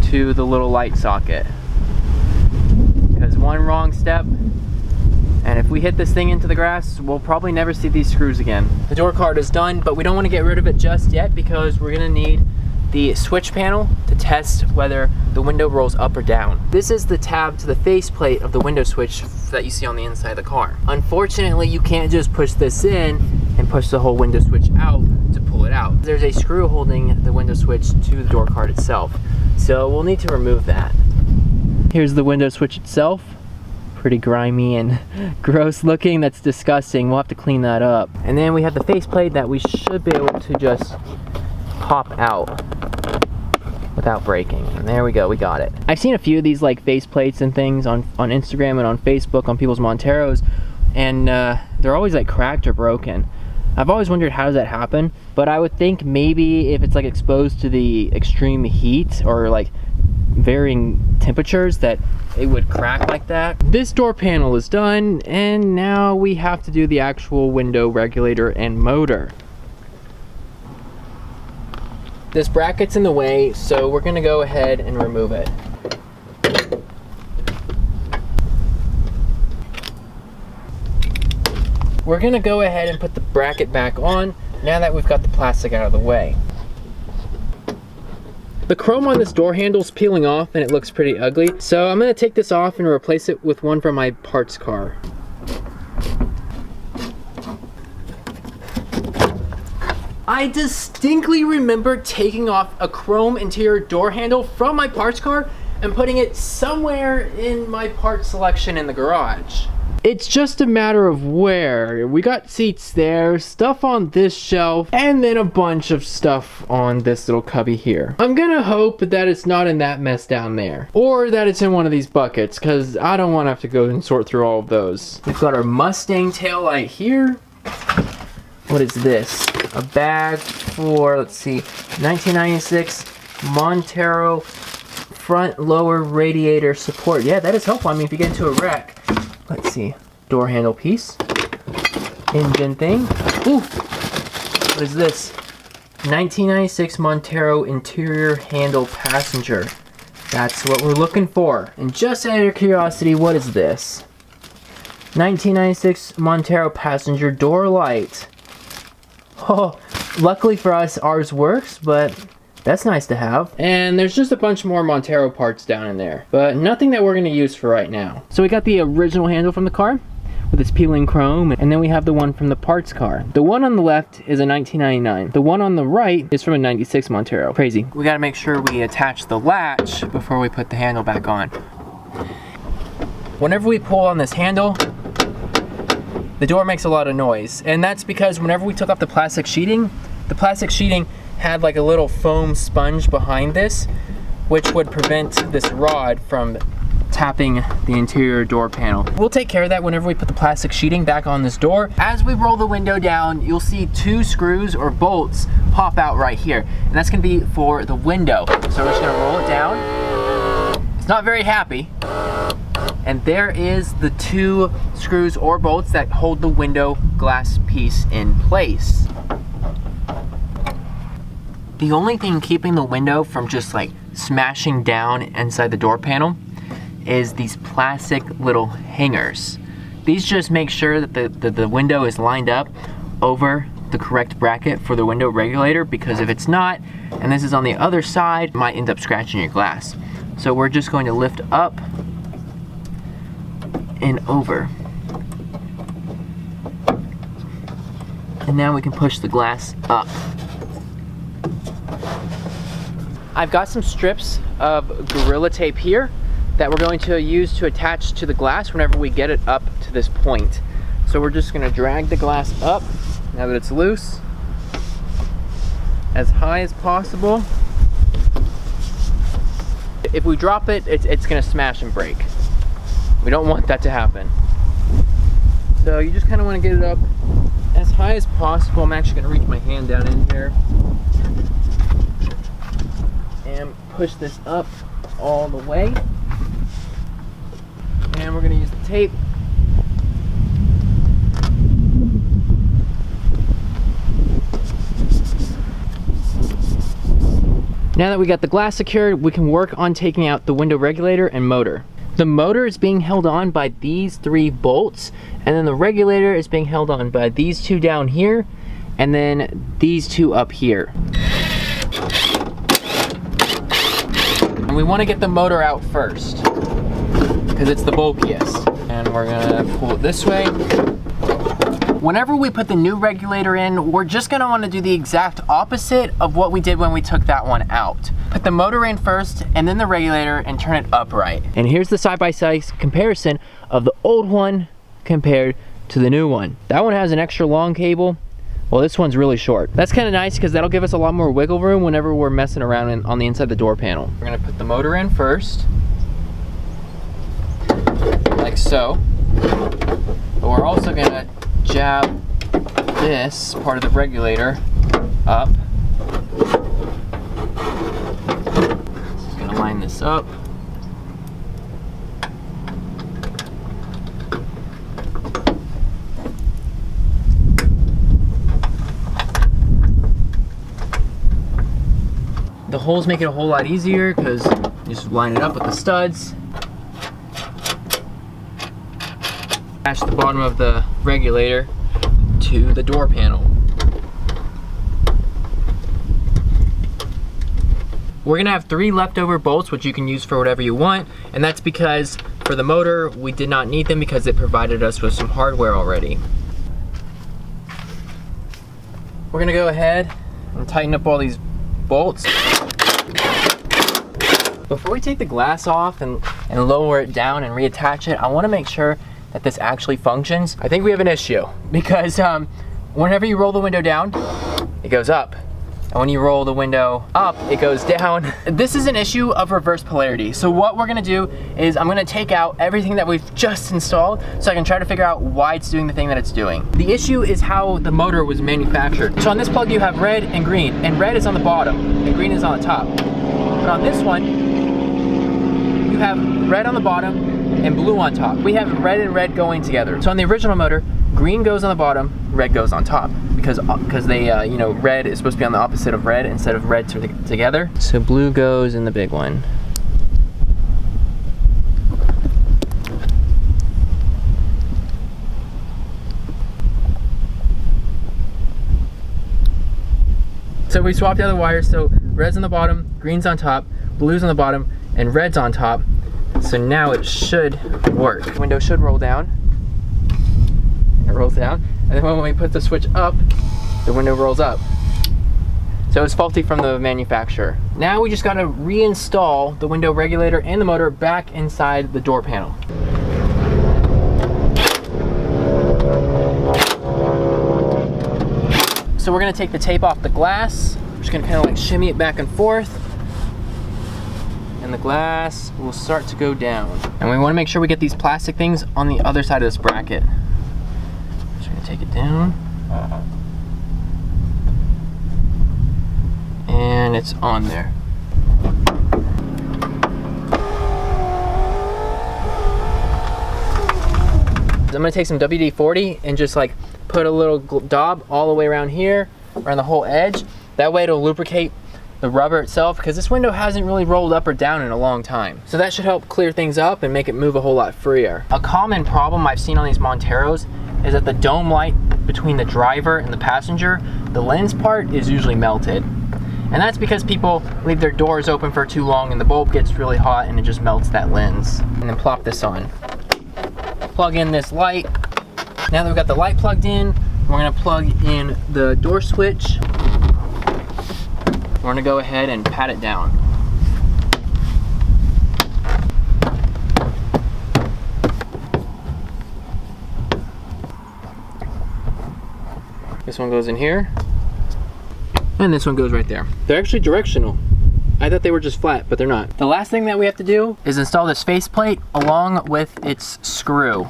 to the little light socket, because one wrong step And if we hit this thing into the grass, we'll probably never see these screws again. The door card is done, but we don't want to get rid of it just yet because we're gonna need the switch panel to test whether the window rolls up or down. This is the tab to the faceplate of the window switch that you see on the inside of the car. Unfortunately, you can't just push this in and push the whole window switch out to pull it out. There's a screw holding the window switch to the door card itself, so we'll need to remove that. Here's the window switch itself. Pretty grimy and gross looking. That's disgusting. We'll have to clean that up. And then we have the faceplate that we should be able to just pop out without breaking. And there we go, we got it. I've seen a few of these like faceplates and things on Instagram and on Facebook on people's Monteros, and they're always like cracked or broken. I've always wondered how does that happen, but I would think maybe if it's like exposed to the extreme heat or like varying temperatures that it would crack like that. This door panel is done, and now we have to do the actual window regulator and motor. This bracket's in the way, so we're gonna go ahead and remove it. We're gonna go ahead and put the bracket back on now that we've got the plastic out of the way. The chrome on this door handle is peeling off and it looks pretty ugly, so I'm gonna take this off and replace it with one from my parts car. I distinctly remember taking off a chrome interior door handle from my parts car and putting it somewhere in my parts selection in the garage. It's just a matter of where. We got seats there, stuff on this shelf, and then a bunch of stuff on this little cubby here. I'm gonna hope that it's not in that mess down there, or that it's in one of these buckets, because I don't want to have to go and sort through all of those. We've got our Mustang taillight here. What is this? A bag for, let's see, 1996 Montero front lower radiator support. Yeah, that is helpful. I mean, if you get into a wreck. Let's see, door handle piece, engine thing. Ooh, what is this? 1996 Montero interior handle passenger. That's what we're looking for. And just out of curiosity, what is this? 1996 Montero passenger door light. Oh, luckily for us, ours works, but that's nice to have. And there's just a bunch more Montero parts down in there, but nothing that we're gonna use for right now. So we got the original handle from the car with its peeling chrome, and then we have the one from the parts car. The one on the left is a 1999. The one on the right is from a 96 Montero. Crazy. We gotta make sure we attach the latch before we put the handle back on. Whenever we pull on this handle, the door makes a lot of noise, and that's because whenever we took off the plastic sheeting had like a little foam sponge behind this, which would prevent this rod from tapping the interior door panel. We'll take care of that whenever we put the plastic sheeting back on this door. As we roll the window down, you'll see two screws or bolts pop out right here, and that's gonna be for the window. So we're just gonna roll it down. It's not very happy. And there is the two screws or bolts that hold the window glass piece in place. The only thing keeping the window from just like smashing down inside the door panel is these plastic little hangers. These just make sure that the window is lined up over the correct bracket for the window regulator, because if it's not, and this is on the other side, it might end up scratching your glass. So we're just going to lift up and over. And now we can push the glass up. I've got some strips of Gorilla Tape here that we're going to use to attach to the glass whenever we get it up to this point. So we're just gonna drag the glass up, now that it's loose, as high as possible. If we drop it, it's gonna smash and break. We don't want that to happen. So you just kind of want to get it up as high as possible. I'm actually going to reach my hand down in here and push this up all the way. And we're going to use the tape. Now that we got the glass secured, we can work on taking out the window regulator and motor. The motor is being held on by these 3 bolts, and then the regulator is being held on by these 2 down here, and then these 2 up here. And we want to get the motor out first, because it's the bulkiest. And we're gonna pull it this way. Whenever we put the new regulator in, we're just gonna wanna do the exact opposite of what we did when we took that one out. Put the motor in first, and then the regulator, and turn it upright. And here's the side-by-side comparison of the old one compared to the new one. That one has an extra long cable. Well, this one's really short. That's kind of nice because that'll give us a lot more wiggle room whenever we're messing around on the inside of the door panel. We're gonna put the motor in first, like so. But we're also gonna jab this part of the regulator up. Just gonna line this up. The holes make it a whole lot easier because you just line it up with the studs. Attach the bottom of the regulator to the door panel. We're gonna have 3 leftover bolts, which you can use for whatever you want, and that's because for the motor, we did not need them because it provided us with some hardware already. We're gonna go ahead and tighten up all these bolts. Before we take the glass off and lower it down and reattach it, I wanna make sure that this actually functions. I think we have an issue because whenever you roll the window down, it goes up. And when you roll the window up, it goes down. This is an issue of reverse polarity. So what we're gonna do is I'm gonna take out everything that we've just installed so I can try to figure out why it's doing the thing that it's doing. The issue is how the motor was manufactured. So on this plug you have red and green, and red is on the bottom and green is on the top. But on this one, you have red on the bottom and blue on top. We have red and red going together. So on the original motor, green goes on the bottom, red goes on top. Because they, you know, red is supposed to be on the opposite of red instead of red together. So blue goes in the big one. So we swapped out the wires, so red's on the bottom, green's on top, blue's on the bottom, and red's on top. So now it should work. The window should roll down. It rolls down, and then when we put the switch up, the window rolls up. So it's faulty from the manufacturer. Now we just gotta reinstall the window regulator and the motor back inside the door panel. So we're gonna take the tape off the glass. We're just gonna kind of like shimmy it back and forth. And the glass will start to go down. And we wanna make sure we get these plastic things on the other side of this bracket. Just gonna take it down. And it's on there. I'm gonna take some WD-40 and just like put a little daub all the way around here, around the whole edge. That way it'll lubricate the rubber itself, because this window hasn't really rolled up or down in a long time. So that should help clear things up and make it move a whole lot freer. A common problem I've seen on these Monteros is that the dome light between the driver and the passenger, the lens part is usually melted. And that's because people leave their doors open for too long and the bulb gets really hot and it just melts that lens. And then plop this on. Plug in this light. Now that we've got the light plugged in, we're gonna plug in the door switch. We're gonna go ahead and pat it down. This one goes in here. And this one goes right there. They're actually directional. I thought they were just flat, but they're not. The last thing that we have to do is install this faceplate along with its screw.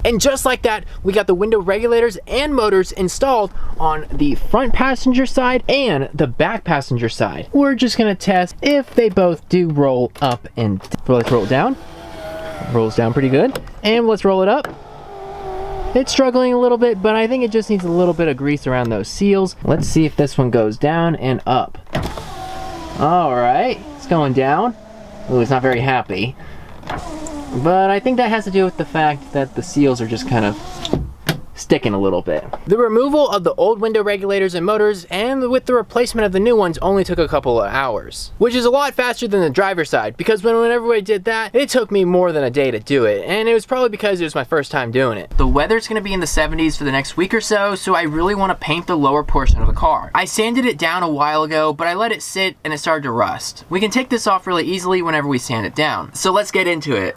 And just like that, we got the window regulators and motors installed on the front passenger side and the back passenger side. We're just gonna test if they both do roll up and let's roll it down. Rolls down pretty good. And let's roll it up. It's struggling a little bit, but I think it just needs a little bit of grease around those seals. Let's see if this one goes down and up. All right, it's going down. Ooh, it's not very happy. But I think that has to do with the fact that the seals are just kind of sticking a little bit. The removal of the old window regulators and motors and with the replacement of the new ones only took a couple of hours, which is a lot faster than the driver's side, because whenever I did that, it took me more than a day to do it, and it was probably because it was my first time doing it. The weather's gonna be in the 70s for the next week or so I really want to paint the lower portion of the car. I sanded it down a while ago, but I let it sit and it started to rust. We can take this off really easily whenever we sand it down. So let's get into it.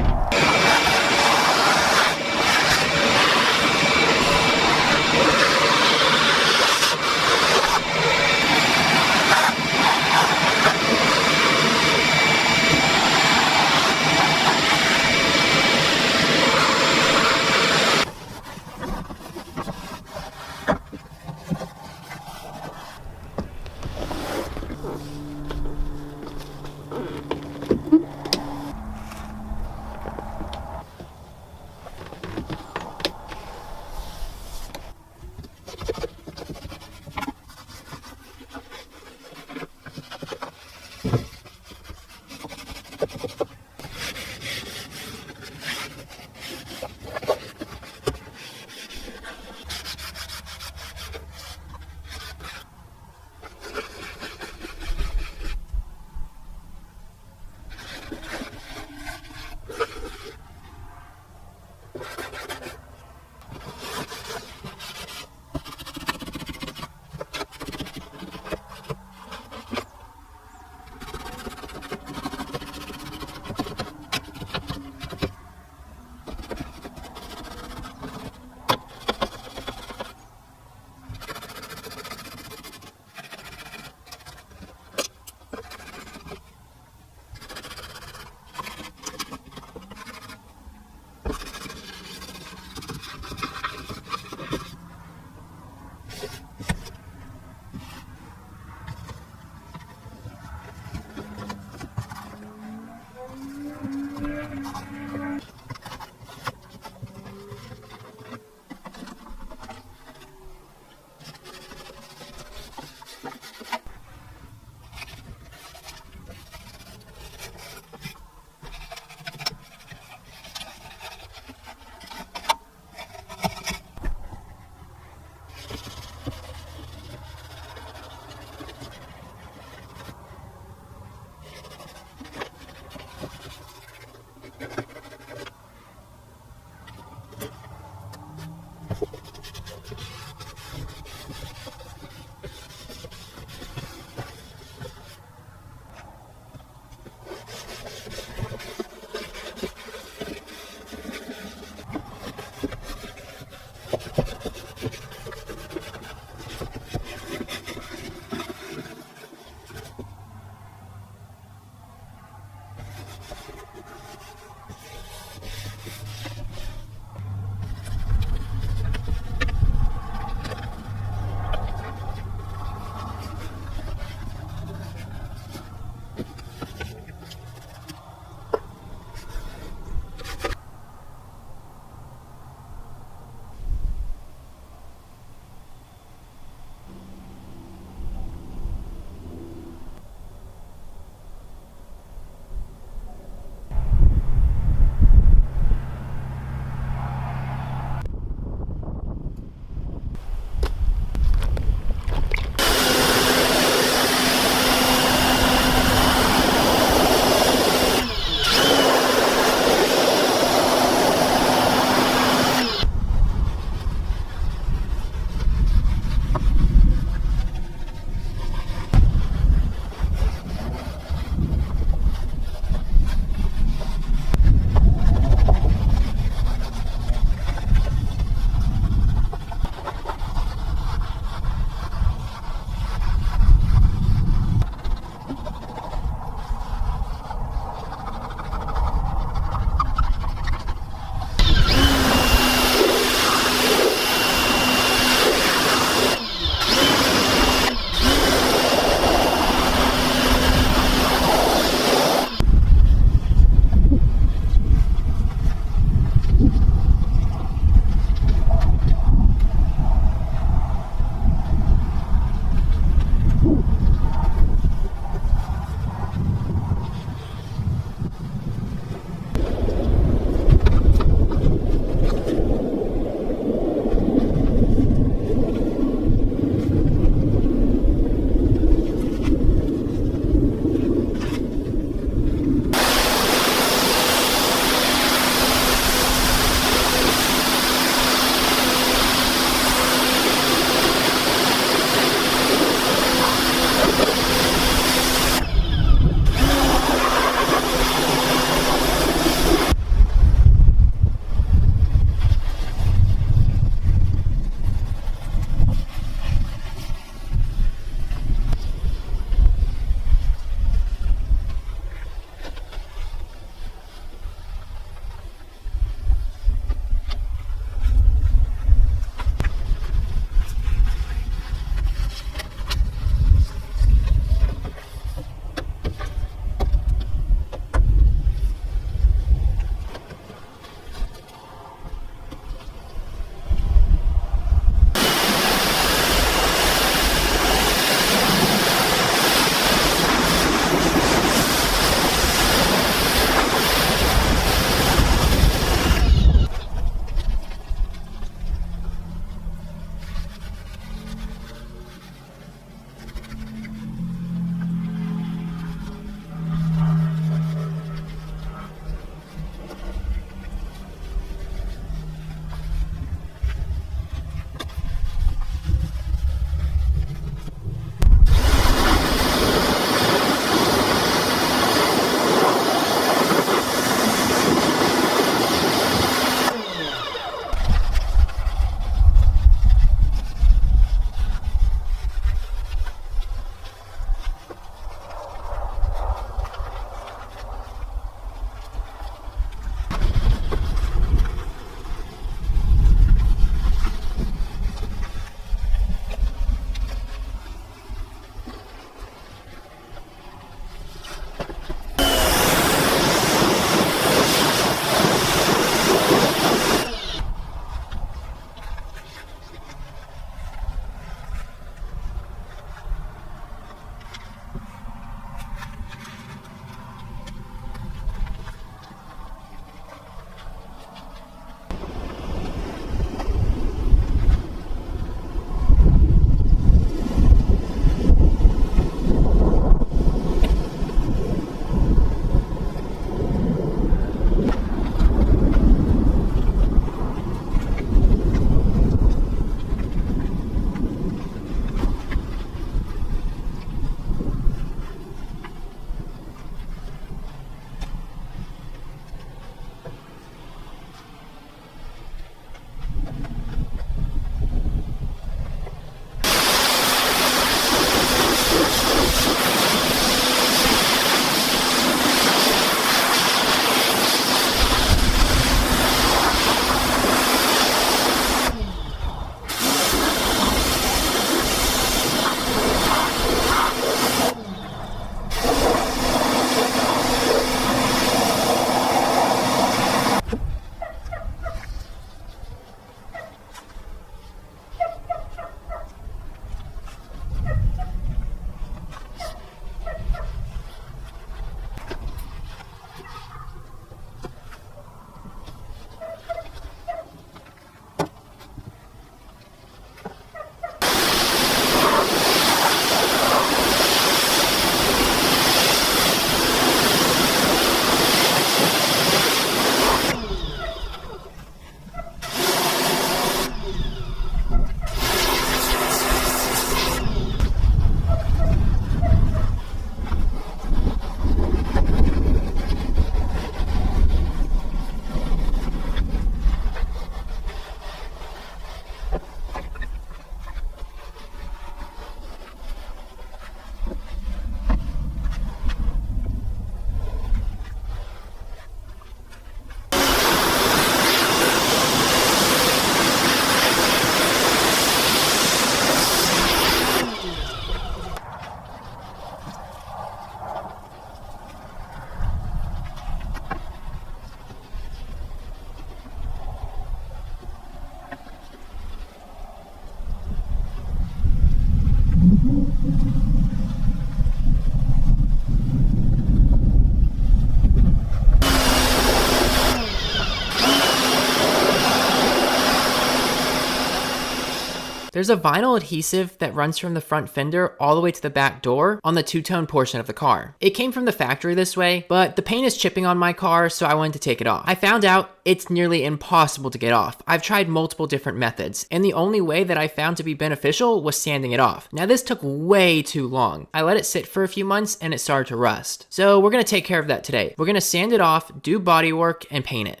There's a vinyl adhesive that runs from the front fender all the way to the back door on the two-tone portion of the car. It came from the factory this way, but the paint is chipping on my car, so I wanted to take it off. I found out it's nearly impossible to get off. I've tried multiple different methods, and the only way that I found to be beneficial was sanding it off. Now this took way too long. I let it sit for a few months and it started to rust. So we're gonna take care of that today. We're gonna sand it off, do body work, and paint it.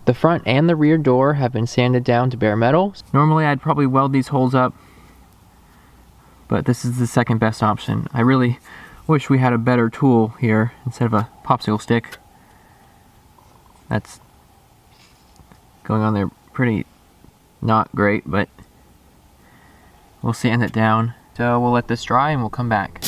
The front and the rear door have been sanded down to bare metal. Normally I'd probably weld these holes up, but this is the second best option. I really wish we had a better tool here instead of a popsicle stick. That's going on there pretty not great, but we'll sand it down. So we'll let this dry and we'll come back.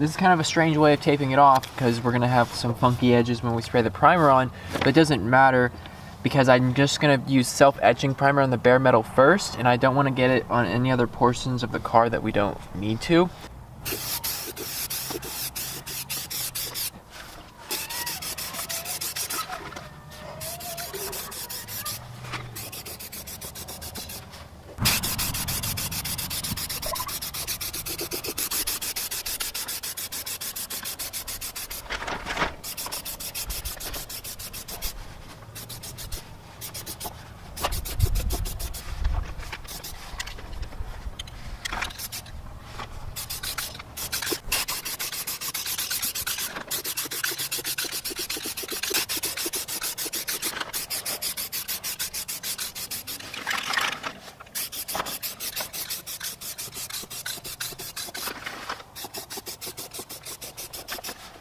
This is kind of a strange way of taping it off because we're going to have some funky edges when we spray the primer on, but it doesn't matter because I'm just going to use self-etching primer on the bare metal first, and I don't want to get it on any other portions of the car that we don't need to.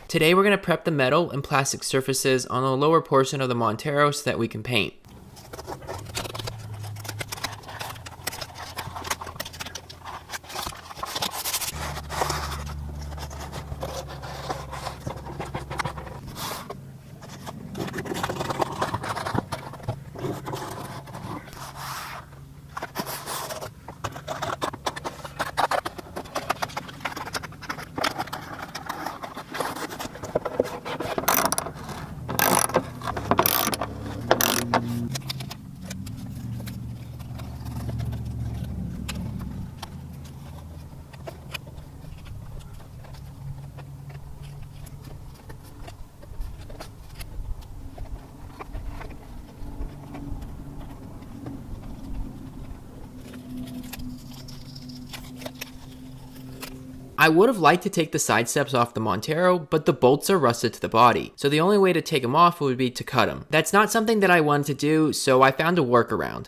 Today we're going to prep the metal and plastic surfaces on the lower portion of the Montero so that we can paint. I would have liked to take the side steps off the Montero, but the bolts are rusted to the body, so the only way to take them off would be to cut them. That's not something that I wanted to do, so I found a workaround.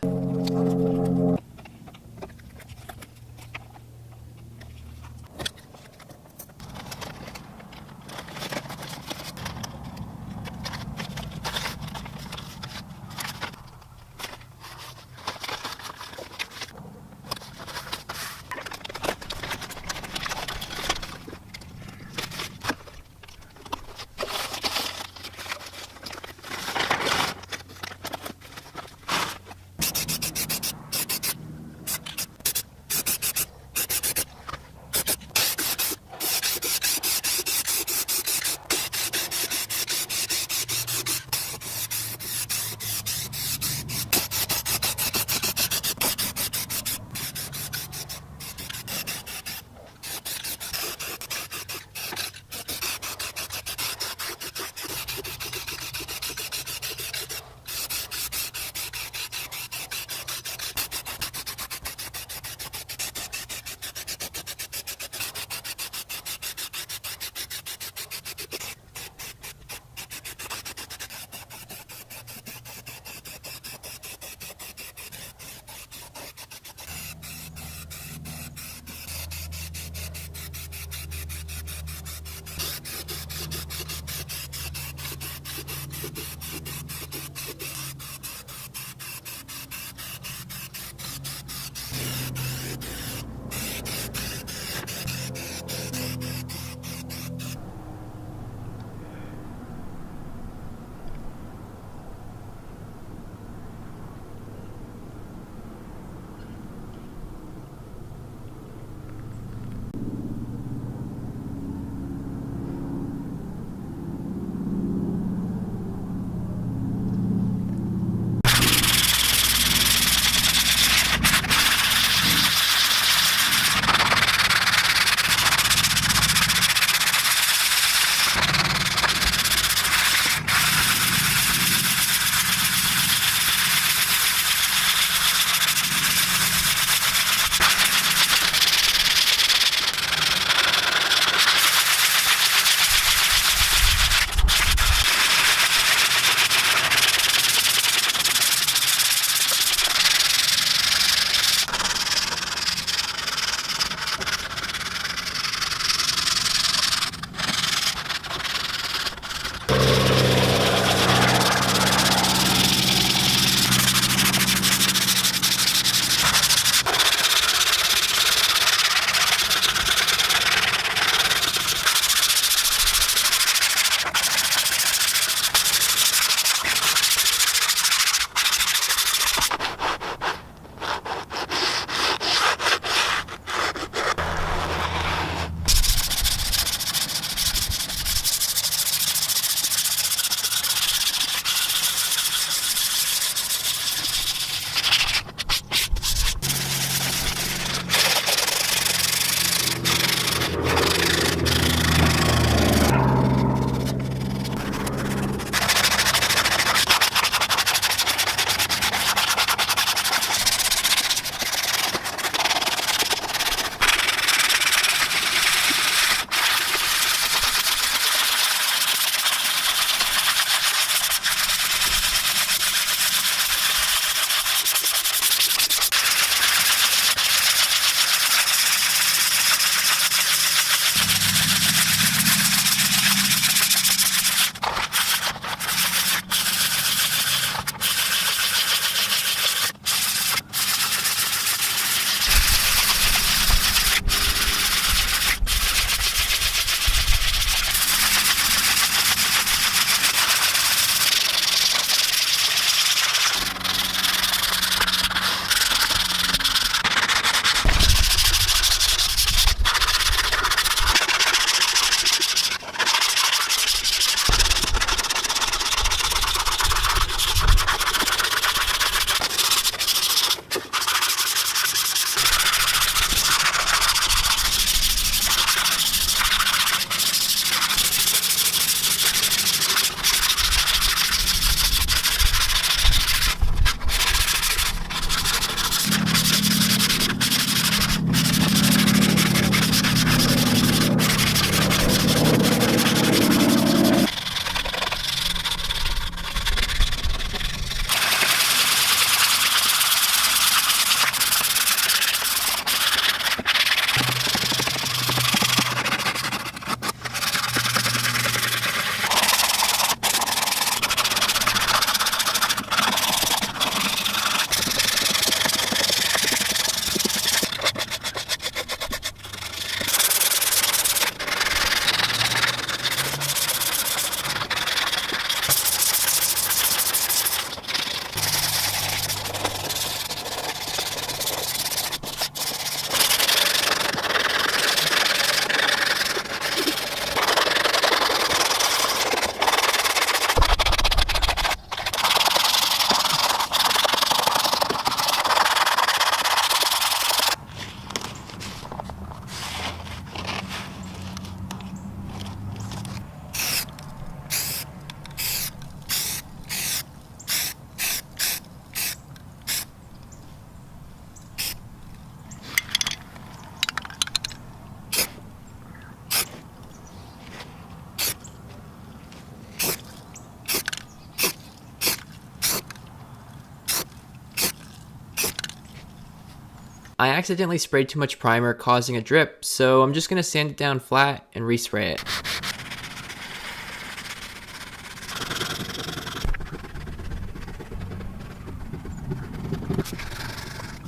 I accidentally sprayed too much primer, causing a drip, so I'm just going to sand it down flat and respray it.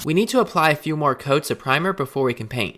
We need to apply a few more coats of primer before we can paint.